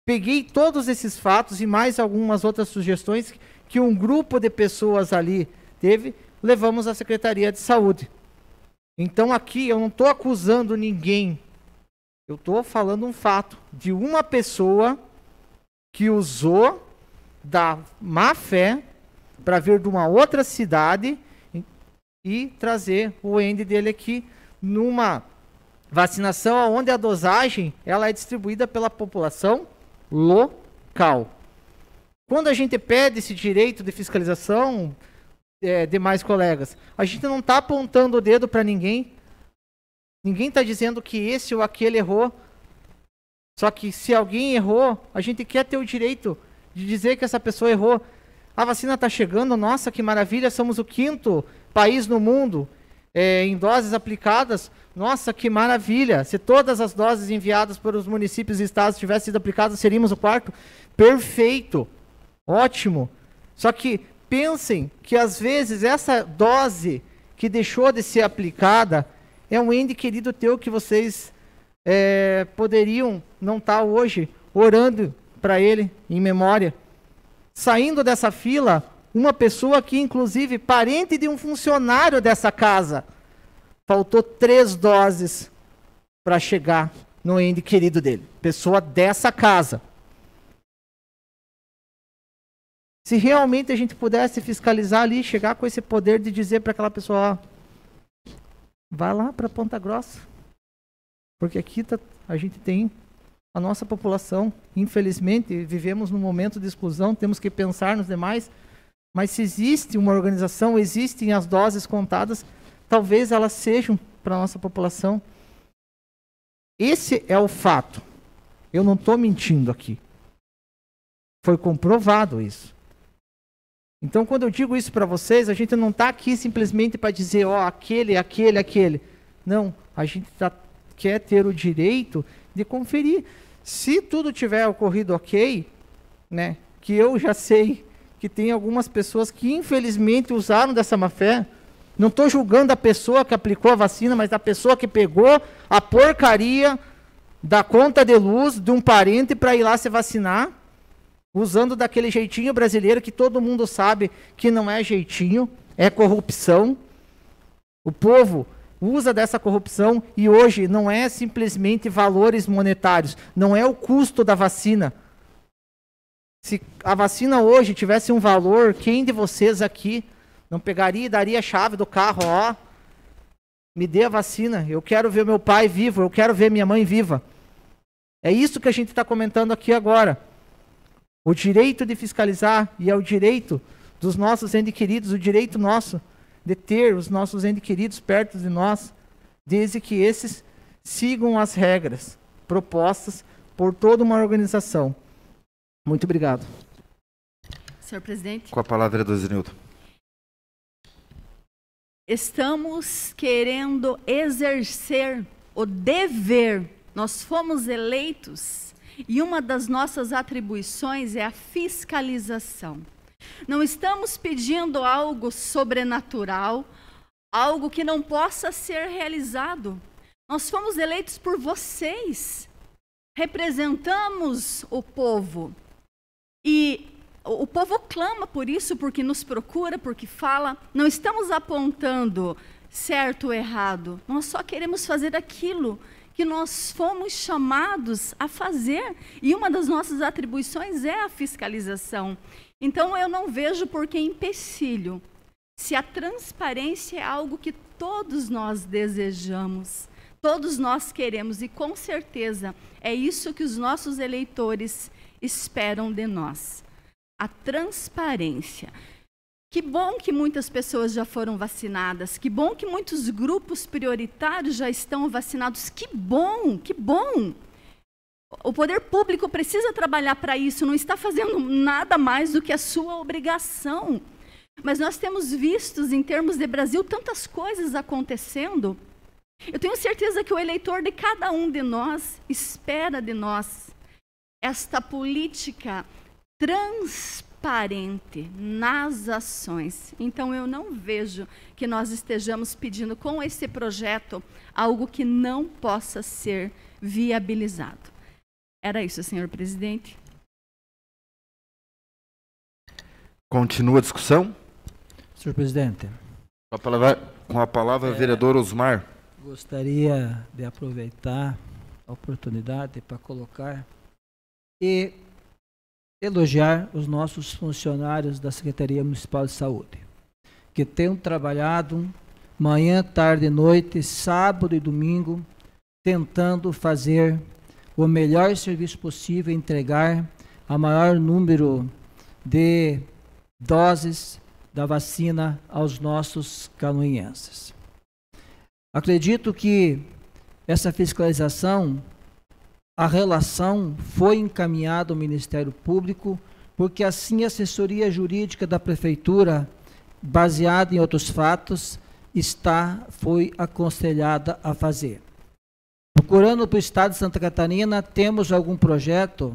Peguei todos esses fatos e mais algumas outras sugestões que um grupo de pessoas ali teve, levamos à Secretaria de Saúde. Então aqui eu não estou acusando ninguém. Eu estou falando um fato de uma pessoa que usou da má fé para vir de uma outra cidade e trazer o END dele aqui numa vacinação onde a dosagem ela é distribuída pela população local. Quando a gente pede esse direito de fiscalização, demais colegas, a gente não está apontando o dedo para ninguém. Ninguém está dizendo que esse ou aquele errou. Só que se alguém errou, a gente quer ter o direito de dizer que essa pessoa errou. A vacina está chegando, nossa, que maravilha, somos o 5º país no mundo em doses aplicadas. Nossa, que maravilha! Se todas as doses enviadas para os municípios e estados tivessem sido aplicadas, seríamos o 4º. Perfeito! Ótimo! Só que pensem que às vezes essa dose que deixou de ser aplicada é um ente querido teu que vocês poderiam não estar hoje orando para ele em memória. Saindo dessa fila, uma pessoa que inclusive parente de um funcionário dessa casa, faltou 3 doses para chegar no ente querido dele. Pessoa dessa casa. Se realmente a gente pudesse fiscalizar ali, chegar com esse poder de dizer para aquela pessoa, ó, vai lá para Ponta Grossa. Porque aqui a gente tem a nossa população. Infelizmente, vivemos num momento de exclusão, temos que pensar nos demais. Mas se existe uma organização, existem as doses contadas, talvez elas sejam para a nossa população. Esse é o fato. Eu não estou mentindo aqui. Foi comprovado isso. Então, quando eu digo isso para vocês, a gente não está aqui simplesmente para dizer, ó, aquele. Não, a gente quer ter o direito de conferir. Se tudo tiver ocorrido ok, né, que eu já sei que tem algumas pessoas que infelizmente usaram dessa má fé. Não estou julgando a pessoa que aplicou a vacina, mas a pessoa que pegou a porcaria da conta de luz de um parente para ir lá se vacinar, usando daquele jeitinho brasileiro que todo mundo sabe que não é jeitinho, é corrupção. O povo usa dessa corrupção e hoje não é simplesmente valores monetários, não é o custo da vacina. Se a vacina hoje tivesse um valor, quem de vocês aqui não pegaria e daria a chave do carro, ó, me dê a vacina, eu quero ver meu pai vivo, eu quero ver minha mãe viva. É isso que a gente está comentando aqui agora. O direito de fiscalizar e é o direito dos nossos entes queridos, o direito nosso de ter os nossos entes queridos perto de nós, desde que esses sigam as regras propostas por toda uma organização. Muito obrigado. Senhor presidente. Com a palavra, do Zenildo. Estamos querendo exercer o dever. Nós fomos eleitos e uma das nossas atribuições é a fiscalização. Não estamos pedindo algo sobrenatural, algo que não possa ser realizado. Nós fomos eleitos por vocês. Representamos o povo. E o povo clama por isso, porque nos procura, porque fala. Não estamos apontando certo ou errado. Nós só queremos fazer aquilo que nós fomos chamados a fazer. E uma das nossas atribuições é a fiscalização. Então, eu não vejo por que empecilho. Se a transparência é algo que todos nós desejamos, todos nós queremos, e com certeza é isso que os nossos eleitores esperam de nós. A transparência. Que bom que muitas pessoas já foram vacinadas, que bom que muitos grupos prioritários já estão vacinados, que bom, que bom. O poder público precisa trabalhar para isso, não está fazendo nada mais do que a sua obrigação. Mas nós temos visto, em termos de Brasil, tantas coisas acontecendo. Eu tenho certeza que o eleitor de cada um de nós espera de nós esta política transparente nas ações. Então, eu não vejo que nós estejamos pedindo com esse projeto algo que não possa ser viabilizado. Era isso, senhor presidente. Continua a discussão? Senhor presidente. Com a palavra, vereador Osmar. Gostaria de aproveitar a oportunidade para colocar e elogiar os nossos funcionários da Secretaria Municipal de Saúde, que têm trabalhado manhã, tarde e noite, sábado e domingo, tentando fazer o melhor serviço possível, entregar a maior número de doses da vacina aos nossos canoinhenses. Acredito que essa fiscalização, a relação foi encaminhada ao Ministério Público, porque assim a assessoria jurídica da Prefeitura, baseada em outros fatos, foi aconselhada a fazer. Procurando para o Estado de Santa Catarina, temos algum projeto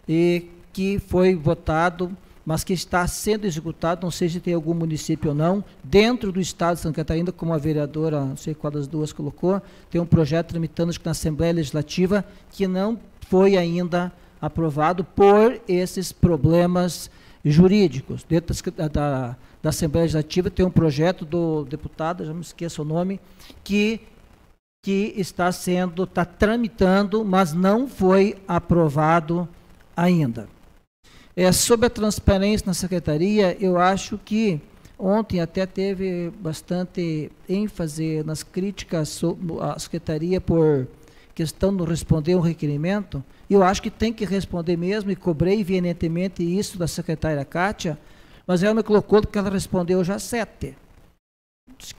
que foi votado, mas que está sendo executado, não sei se tem algum município ou não, dentro do Estado de Santa Catarina, como a vereadora, não sei qual das duas colocou, tem um projeto tramitando na Assembleia Legislativa que não foi ainda aprovado por esses problemas jurídicos. Dentro da Assembleia Legislativa tem um projeto do deputado, já me esqueço o nome, que está tramitando, mas não foi aprovado ainda. Sobre a transparência na Secretaria, eu acho que ontem até teve bastante ênfase nas críticas à Secretaria por questão de responder um requerimento. Eu acho que tem que responder mesmo, e cobrei veementemente isso da secretária Kátia, mas ela me colocou que ela respondeu já 7.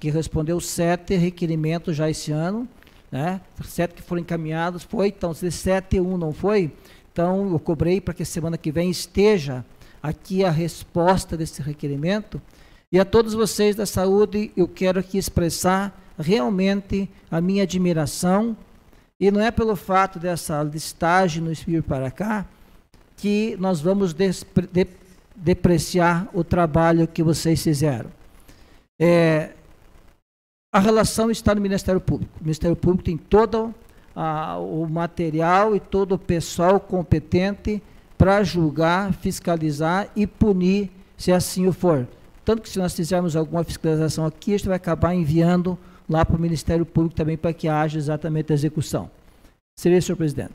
Que respondeu 7 requerimentos já esse ano, né? 7 que foram encaminhados, então se 7 e 1 não foi, então eu cobrei para que semana que vem esteja aqui a resposta desse requerimento. E a todos vocês da saúde, eu quero aqui expressar realmente a minha admiração, e não é pelo fato dessa listagem nos vir para cá que nós vamos depreciar o trabalho que vocês fizeram. A relação está no Ministério Público. O Ministério Público tem todo o material e todo o pessoal competente para julgar, fiscalizar e punir, se assim o for. Tanto que se nós fizermos alguma fiscalização aqui, a gente vai acabar enviando lá para o Ministério Público também para que haja exatamente a execução. Seria, senhor presidente.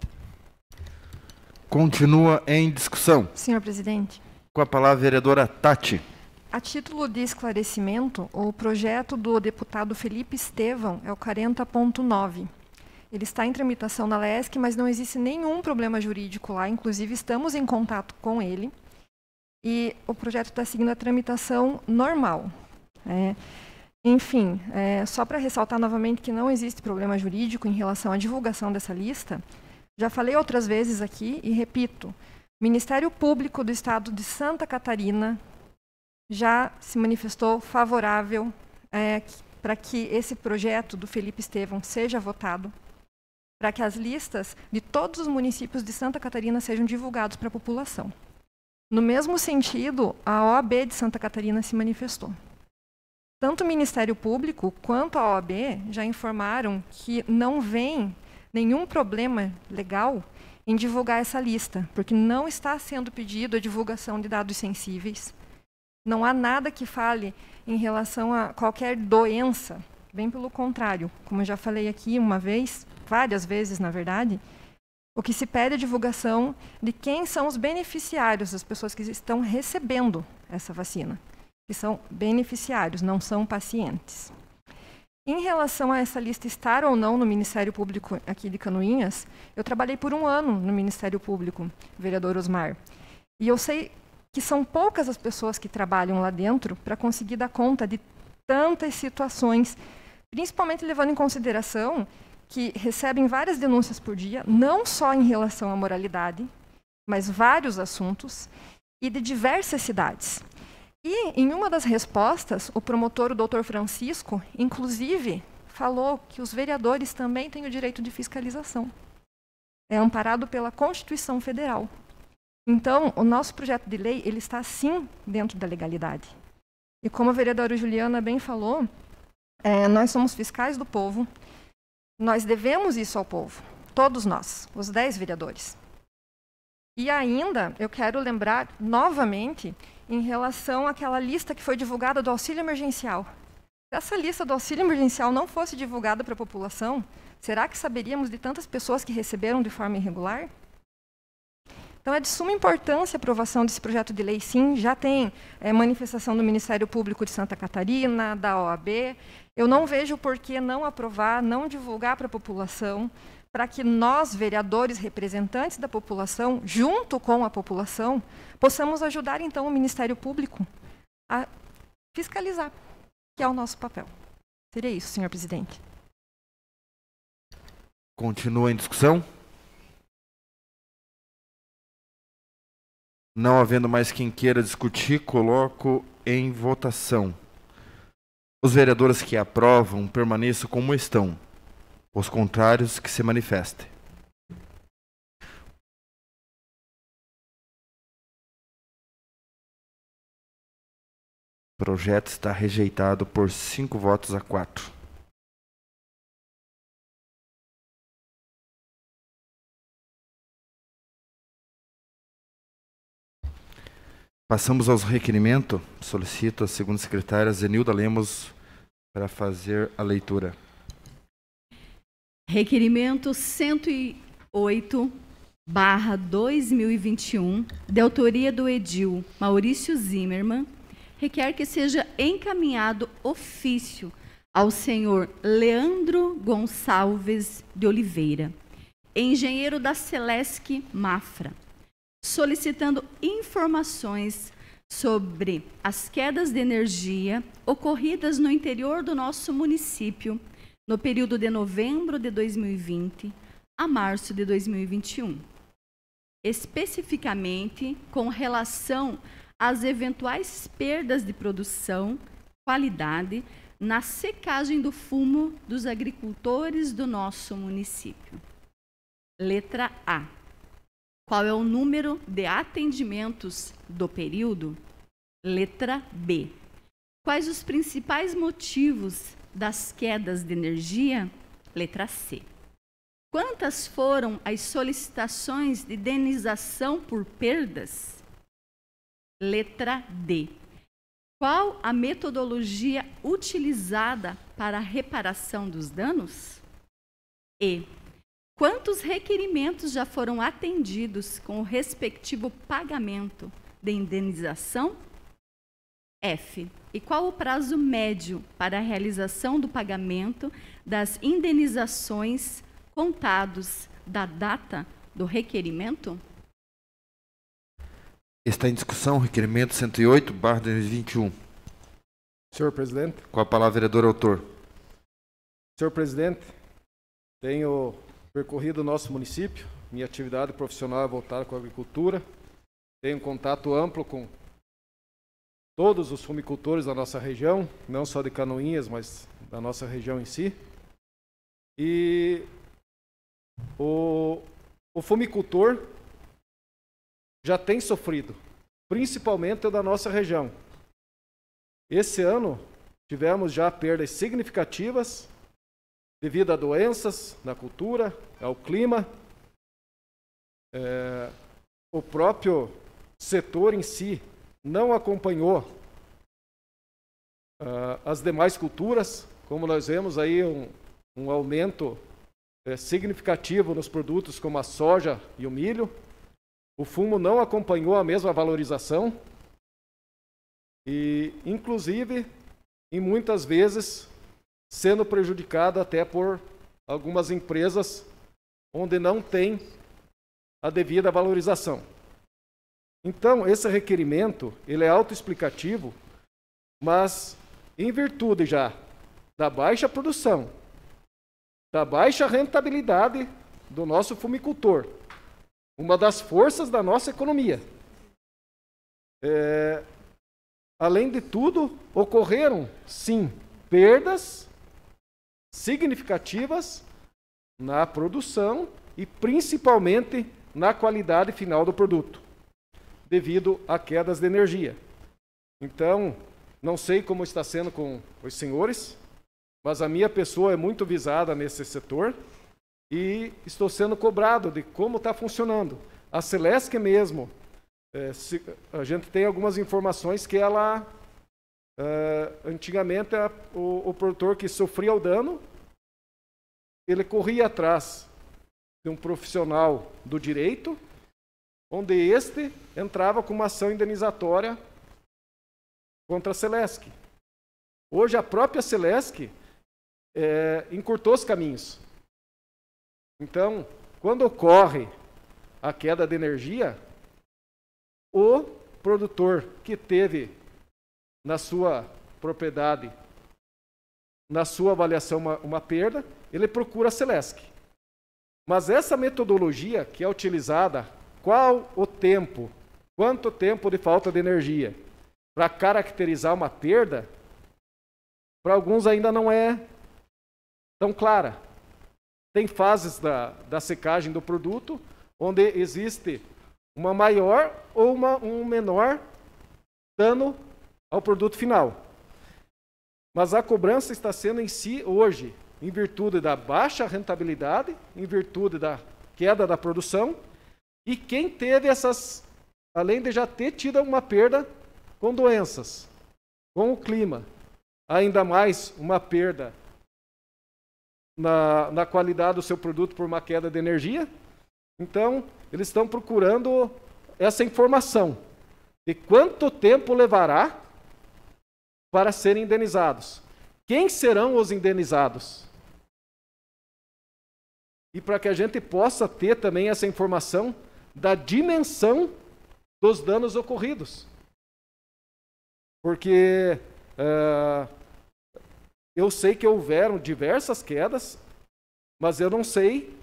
Continua em discussão. Senhor presidente. Com a palavra, a vereadora Tati. A título de esclarecimento, o projeto do deputado Felipe Estevão é o 40.9. Ele está em tramitação na LESC, mas não existe nenhum problema jurídico lá. Inclusive, estamos em contato com ele. E o projeto está seguindo a tramitação normal. Enfim, só para ressaltar novamente que não existe problema jurídico em relação à divulgação dessa lista, já falei outras vezes aqui e repito, o Ministério Público do Estado de Santa Catarina já se manifestou favorável para que esse projeto do Felipe Estevão seja votado, para que as listas de todos os municípios de Santa Catarina sejam divulgados para a população. No mesmo sentido, a OAB de Santa Catarina se manifestou. Tanto o Ministério Público quanto a OAB já informaram que não vem nenhum problema legal em divulgar essa lista, porque não está sendo pedido a divulgação de dados sensíveis. Não há nada que fale em relação a qualquer doença, bem pelo contrário. Como eu já falei aqui uma vez, várias vezes na verdade, o que se pede é a divulgação de quem são os beneficiários, as pessoas que estão recebendo essa vacina, que são beneficiários, não são pacientes. Em relação a essa lista estar ou não no Ministério Público aqui de Canoinhas, eu trabalhei por 1 ano no Ministério Público, vereador Osmar, e eu sei que são poucas as pessoas que trabalham lá dentro para conseguir dar conta de tantas situações, principalmente levando em consideração que recebem várias denúncias por dia, não só em relação à moralidade, mas vários assuntos, e de diversas cidades. E, em uma das respostas, o promotor, o doutor Francisco, inclusive, falou que os vereadores também têm o direito de fiscalização. É amparado pela Constituição Federal. Então, o nosso projeto de lei ele está, sim, dentro da legalidade. E como a vereadora Juliana bem falou, nós somos fiscais do povo, nós devemos isso ao povo, todos nós, os 10 vereadores. E ainda, eu quero lembrar novamente em relação àquela lista que foi divulgada do auxílio emergencial. Se essa lista do auxílio emergencial não fosse divulgada para a população, será que saberíamos de tantas pessoas que receberam de forma irregular? Então, é de suma importância a aprovação desse projeto de lei, sim. Já tem manifestação do Ministério Público de Santa Catarina, da OAB. Eu não vejo por que não aprovar, não divulgar para a população, para que nós, vereadores, representantes da população, junto com a população, possamos ajudar, então, o Ministério Público a fiscalizar, que é o nosso papel. Seria isso, senhor presidente. Continua em discussão? Não havendo mais quem queira discutir, coloco em votação. Os vereadores que aprovam permaneçam como estão. Os contrários que se manifestem. O projeto está rejeitado por 5 votos a 4. Passamos aos requerimentos. Solicito a segunda secretária Zenilda Lemos para fazer a leitura. Requerimento 108/2021, de autoria do edil Maurício Zimmermann, requer que seja encaminhado ofício ao senhor Leandro Gonçalves de Oliveira, engenheiro da Celesc Mafra, solicitando informações sobre as quedas de energia ocorridas no interior do nosso município no período de novembro de 2020 a março de 2021, especificamente com relação às eventuais perdas de produção, qualidade, na secagem do fumo dos agricultores do nosso município. Letra A. Qual é o número de atendimentos do período? Letra B. Quais os principais motivos das quedas de energia? Letra C. Quantas foram as solicitações de indenização por perdas? Letra D. Qual a metodologia utilizada para a reparação dos danos? E. Quantos requerimentos já foram atendidos com o respectivo pagamento de indenização? F. E qual o prazo médio para a realização do pagamento das indenizações contados da data do requerimento? Está em discussão o requerimento 108/2021. Senhor presidente. Com a palavra, vereador autor. Senhor presidente, tenho percorrido o nosso município, minha atividade profissional é voltada com a agricultura, tenho contato amplo com todos os fumicultores da nossa região, não só de Canoinhas, mas da nossa região em si. E o fumicultor já tem sofrido, principalmente o da nossa região. Esse ano tivemos já perdas significativas devido a doenças na cultura, ao clima. O próprio setor em si não acompanhou as demais culturas, como nós vemos aí um aumento significativo nos produtos como a soja e o milho. O fumo não acompanhou a mesma valorização e, inclusive, e muitas vezes sendo prejudicado até por algumas empresas onde não tem a devida valorização. Então, esse requerimento, ele é autoexplicativo, mas em virtude já da baixa produção, da baixa rentabilidade do nosso fumicultor, uma das forças da nossa economia. Além de tudo, ocorreram, sim, perdas significativas na produção e principalmente na qualidade final do produto, devido a quedas de energia. Então, não sei como está sendo com os senhores, mas a minha pessoa é muito visada nesse setor e estou sendo cobrado de como está funcionando. A Celesc mesmo, a gente tem algumas informações que ela, antigamente, o produtor que sofria o dano, ele corria atrás de um profissional do direito, onde este entrava com uma ação indenizatória contra a Celesc. Hoje a própria Celesc encurtou os caminhos. Então, quando ocorre a queda de energia, o produtor que teve na sua propriedade, na sua avaliação, uma perda, ele procura a Celesc. Mas essa metodologia que é utilizada, qual o tempo, quanto tempo de falta de energia, para caracterizar uma perda, para alguns ainda não é tão clara. Tem fases da secagem do produto, onde existe uma maior ou um menor dano ao produto final. Mas a cobrança está sendo em si hoje, em virtude da baixa rentabilidade, em virtude da queda da produção, e quem teve essas, além de já ter tido uma perda com doenças, com o clima, ainda mais uma perda na qualidade do seu produto por uma queda de energia. Então, eles estão procurando essa informação de quanto tempo levará para serem indenizados. Quem serão os indenizados? E para que a gente possa ter também essa informação da dimensão dos danos ocorridos. Porque eu sei que houveram diversas quedas, mas eu não sei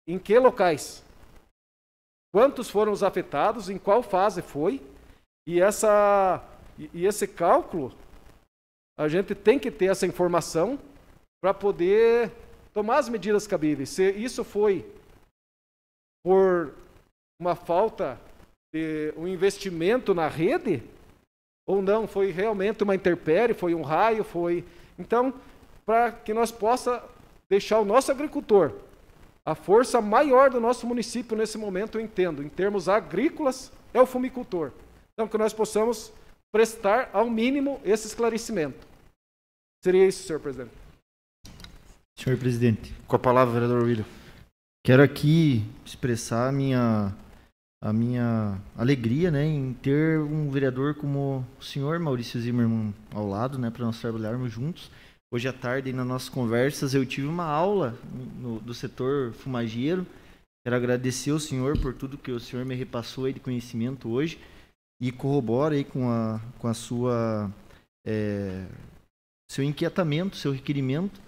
em que locais. Quantos foram os afetados, em qual fase foi, e esse cálculo, a gente tem que ter essa informação para poder tomar as medidas cabíveis. Se isso foi por uma falta de um investimento na rede, ou não, foi realmente uma intempérie, foi um raio, foi... Então, para que nós possa deixar o nosso agricultor, a força maior do nosso município nesse momento, eu entendo, em termos agrícolas, é o fumicultor. Então, que nós possamos prestar ao mínimo esse esclarecimento. Seria isso, senhor presidente. Senhor presidente. Com a palavra, vereador William. Quero aqui expressar a minha alegria, né, em ter um vereador como o senhor Maurício Zimmermann ao lado, né, para nós trabalharmos juntos. Hoje à tarde, nas nossas conversas, eu tive uma aula do setor fumageiro. Quero agradecer ao senhor por tudo que o senhor me repassou aí de conhecimento hoje e corrobora aí com a sua seu inquietamento, seu requerimento,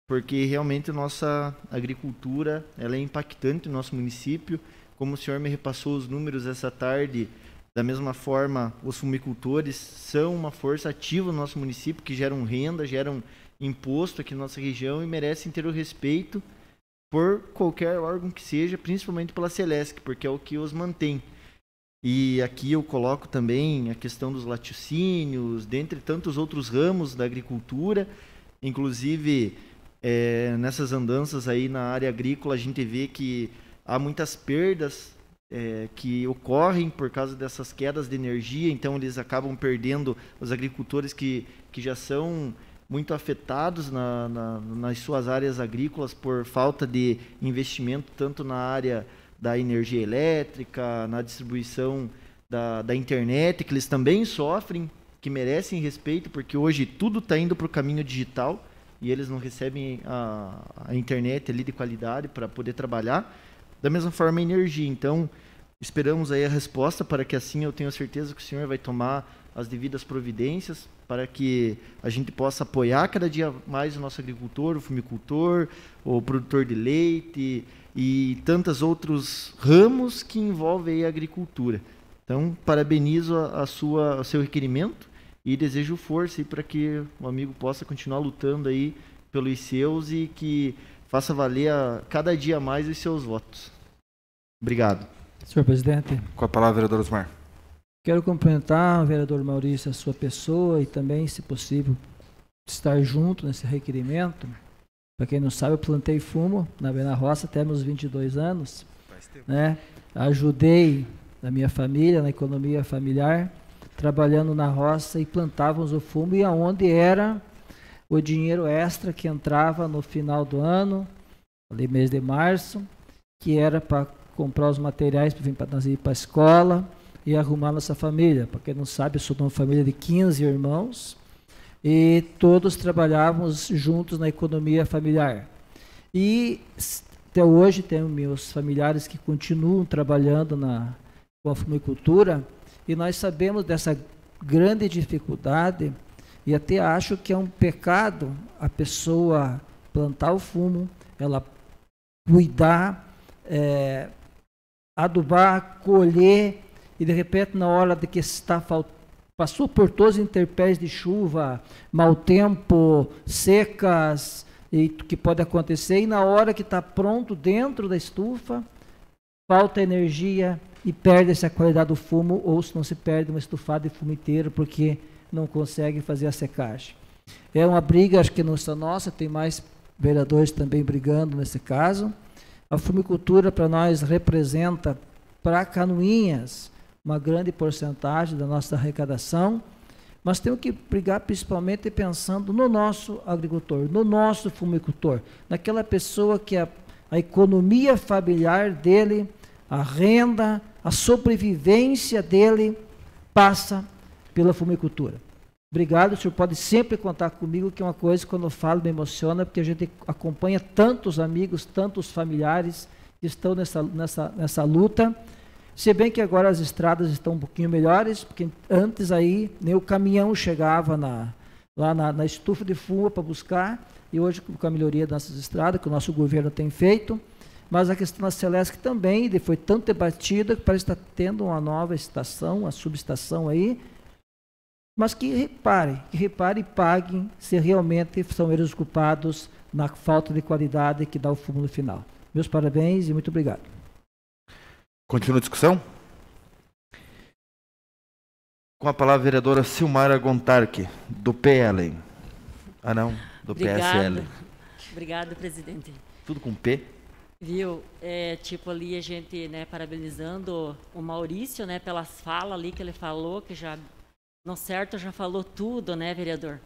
porque realmente a nossa agricultura ela é impactante no nosso município. Como o senhor me repassou os números essa tarde, da mesma forma, os fumicultores são uma força ativa no nosso município, que geram renda, geram imposto aqui na nossa região e merecem ter o respeito por qualquer órgão que seja, principalmente pela Celesc, porque é o que os mantém. E aqui eu coloco também a questão dos laticínios, dentre tantos outros ramos da agricultura, inclusive nessas andanças aí na área agrícola a gente vê que há muitas perdas que ocorrem por causa dessas quedas de energia, então eles acabam perdendo os agricultores que já são muito afetados nas suas áreas agrícolas por falta de investimento, tanto na área da energia elétrica, na distribuição da internet, que eles também sofrem, que merecem respeito, porque hoje tudo está indo para o caminho digital e eles não recebem a internet ali de qualidade para poder trabalhar. Da mesma forma a energia. Então, esperamos aí a resposta para que assim eu tenho certeza que o senhor vai tomar as devidas providências para que a gente possa apoiar cada dia mais o nosso agricultor, o fumicultor, o produtor de leite e tantos outros ramos que envolvem aí a agricultura. Então, parabenizo o seu requerimento e desejo força para que o amigo possa continuar lutando aí pelos seus e que faça valer cada dia mais os seus votos. Obrigado. Senhor presidente. Com a palavra, vereador Osmar. Quero cumprimentar o vereador Maurício, a sua pessoa, e também, se possível, estar junto nesse requerimento. Para quem não sabe, eu plantei fumo na roça até meus 22 anos. Né? Ajudei a minha família, na economia familiar, trabalhando na roça, e plantávamos o fumo, e aonde era o dinheiro extra que entrava no final do ano, ali mês de março, que era para comprar os materiais para nós ir para a escola e arrumar nossa família. Para quem não sabe, eu sou de uma família de 15 irmãos e todos trabalhávamos juntos na economia familiar. E até hoje tenho meus familiares que continuam trabalhando com a fumicultura, e nós sabemos dessa grande dificuldade, e até acho que é um pecado a pessoa plantar o fumo, ela cuidar, adubar, colher, e de repente na hora de que passou por todos os intempéries de chuva, mau tempo, secas, e que pode acontecer, e na hora que está pronto dentro da estufa, falta energia e perde-se a qualidade do fumo, ou se não se perde uma estufada de fumo inteiro, porque não consegue fazer a secagem. É uma briga, acho que não só nossa, tem mais vereadores também brigando nesse caso. A fumicultura para nós representa, para Canoinhas, uma grande porcentagem da nossa arrecadação, mas temos que brigar principalmente pensando no nosso agricultor, no nosso fumicultor, naquela pessoa que a economia familiar dele, a renda, a sobrevivência dele passa pela fumicultura. Obrigado, o senhor pode sempre contar comigo, que é uma coisa que quando eu falo me emociona, porque a gente acompanha tantos amigos, tantos familiares que estão nessa luta. Se bem que agora as estradas estão um pouquinho melhores, porque antes aí nem o caminhão chegava lá na estufa de fumo para buscar, e hoje com a melhoria dessas estradas, que o nosso governo tem feito, mas a questão da Celesc também foi tanto debatida que parece estar tendo uma nova estação, uma subestação aí, mas que repare e paguem se realmente são eles os culpados na falta de qualidade que dá o fumo no final. Meus parabéns e muito obrigado. Continua a discussão? Com a palavra a vereadora Silmara Gontarque, do PL. Ah não, do PSL. Obrigado, presidente. Tudo com P? Viu, tipo ali a gente, né, parabenizando o Maurício, né, pelas falas ali que ele falou, que já, no certo, já falou tudo, né, vereador?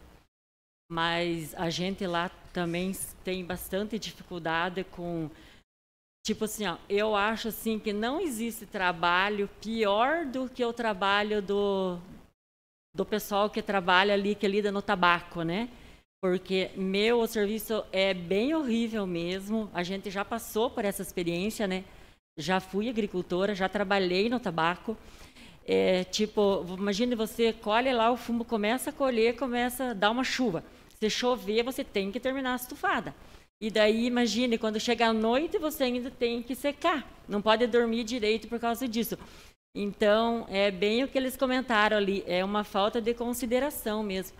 Mas a gente lá também tem bastante dificuldade com Tipo assim, ó, eu acho assim que não existe trabalho pior do que o trabalho do pessoal que trabalha ali, que lida no tabaco, né? Porque o serviço é bem horrível mesmo. A gente já passou por essa experiência, né? Já fui agricultora, já trabalhei no tabaco. Tipo, imagine você colhe lá o fumo, começa a colher, começa a dar uma chuva. Se chover, você tem que terminar a estufada. E daí, imagine, quando chega a noite, você ainda tem que secar. Não pode dormir direito por causa disso. Então, é bem o que eles comentaram ali. É uma falta de consideração mesmo.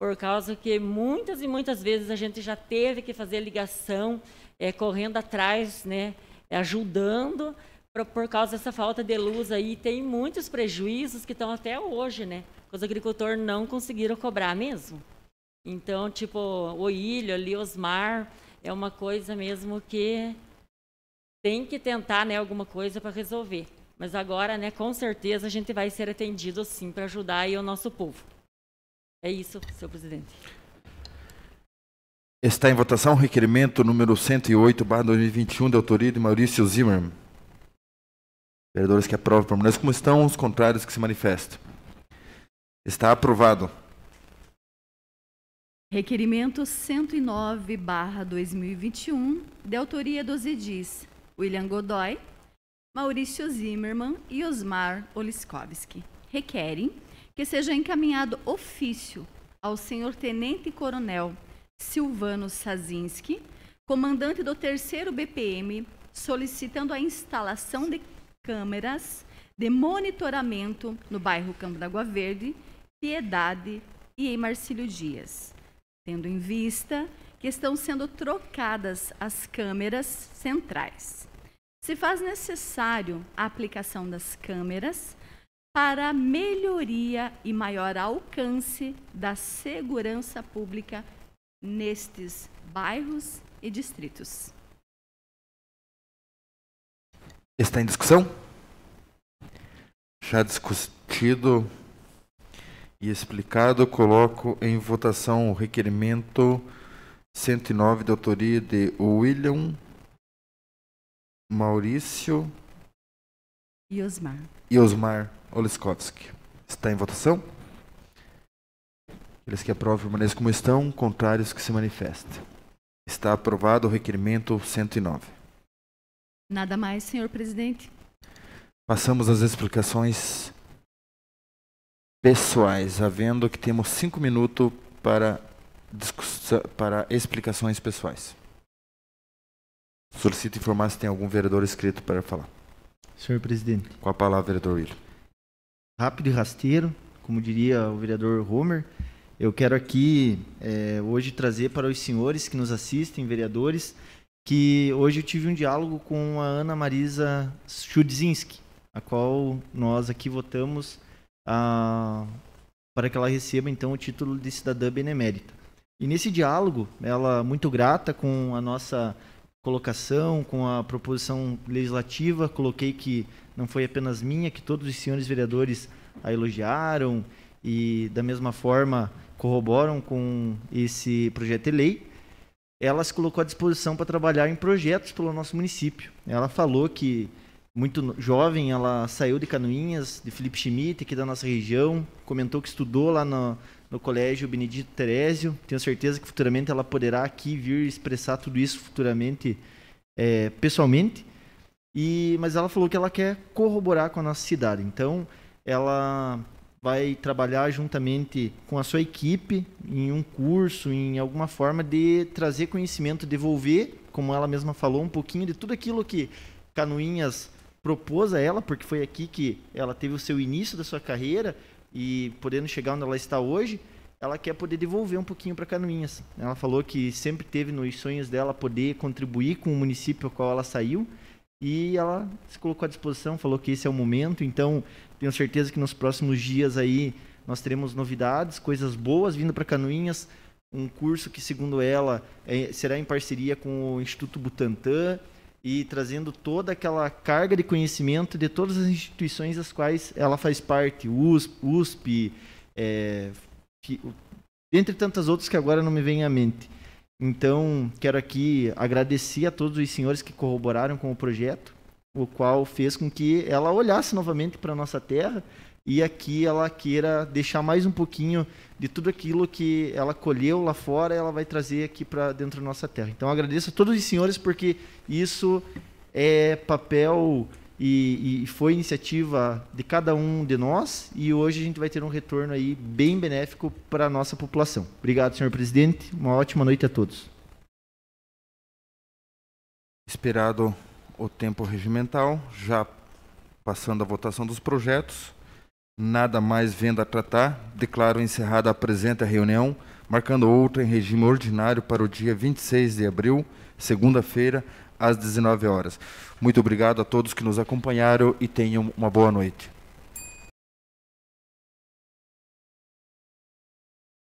Por causa que muitas e muitas vezes a gente já teve que fazer ligação, correndo atrás, né, ajudando, por causa dessa falta de luz aí. Tem muitos prejuízos que estão até hoje, né? Os agricultores não conseguiram cobrar mesmo. Então, tipo, o Ilho ali, Osmar, é uma coisa mesmo que tem que tentar, né, alguma coisa para resolver. Mas agora, né, com certeza a gente vai ser atendido sim para ajudar aí o nosso povo. É isso, senhor presidente. Está em votação o requerimento número 108/2021, de autoria de Maurício Zimmermann. Vereadores que aprovam, permaneçam como estão, os contrários que se manifestem. Está aprovado. Requerimento 109/2021, de autoria dos edis William Godoy, Maurício Zimmermann e Osmar Oliskowski. Requerem que seja encaminhado ofício ao senhor Tenente-Coronel Silvano Sazinski, comandante do 3º BPM, solicitando a instalação de câmeras de monitoramento no bairro Campo da Água Verde, Piedade e em Marcílio Dias, tendo em vista que estão sendo trocadas as câmeras centrais. Se faz necessário a aplicação das câmeras para melhoria e maior alcance da segurança pública nestes bairros e distritos. Está em discussão? Já discutido e explicado, coloco em votação o requerimento 109, de autoria de William, Maurício e Osmar Oliskowski. Está em votação? Aqueles que aprovam, permaneçam como estão, contrários que se manifestem. Está aprovado o requerimento 109. Nada mais, senhor presidente. Passamos às explicações pessoais, havendo que temos 5 minutos para explicações pessoais. Solicito informar se tem algum vereador inscrito para falar. Senhor presidente. Com a palavra, vereador William. Rápido e rasteiro, como diria o vereador Homer, eu quero aqui hoje trazer para os senhores que nos assistem, vereadores, que hoje eu tive um diálogo com a Ana Marisa Chudzinski, a qual nós aqui votamos para que ela receba então o título de cidadã benemérita. E nesse diálogo, ela muito grata com a nossa colocação, com a proposição legislativa, coloquei que não foi apenas minha, que todos os senhores vereadores a elogiaram e da mesma forma corroboram com esse projeto de lei. Ela se colocou à disposição para trabalhar em projetos pelo nosso município. Ela falou que, muito jovem, ela saiu de Canoinhas, de Felipe Schmidt, aqui da nossa região, comentou que estudou lá no Colégio Benedito Terésio. Tenho certeza que futuramente ela poderá aqui vir expressar tudo isso futuramente, pessoalmente. Mas ela falou que ela quer corroborar com a nossa cidade. Então, ela vai trabalhar juntamente com a sua equipe em um curso, em alguma forma de trazer conhecimento, devolver, como ela mesma falou, um pouquinho de tudo aquilo que Canoinhas propôs a ela, porque foi aqui que ela teve o seu início da sua carreira e podendo chegar onde ela está hoje, ela quer poder devolver um pouquinho para Canoinhas. Ela falou que sempre teve nos sonhos dela poder contribuir com o município ao qual ela saiu e ela se colocou à disposição, falou que esse é o momento. Então, tenho certeza que nos próximos dias aí nós teremos novidades, coisas boas vindo para Canoinhas, um curso que, segundo ela, será em parceria com o Instituto Butantan e trazendo toda aquela carga de conhecimento de todas as instituições das quais ela faz parte, USP, entre tantas outras que agora não me vem à mente. Então, quero aqui agradecer a todos os senhores que corroboraram com o projeto, o qual fez com que ela olhasse novamente para a nossa terra e aqui ela queira deixar mais um pouquinho de tudo aquilo que ela colheu lá fora, ela vai trazer aqui para dentro da nossa terra. Então, agradeço a todos os senhores, porque isso é papel e foi iniciativa de cada um de nós, e hoje a gente vai ter um retorno aí bem benéfico para a nossa população. Obrigado, senhor presidente. Uma ótima noite a todos. Esperado o tempo regimental, já passando a votação dos projetos, nada mais vendo a tratar, declaro encerrada a presente reunião, marcando outra em regime ordinário para o dia 26 de abril, segunda-feira, às 19 horas. Muito obrigado a todos que nos acompanharam e tenham uma boa noite.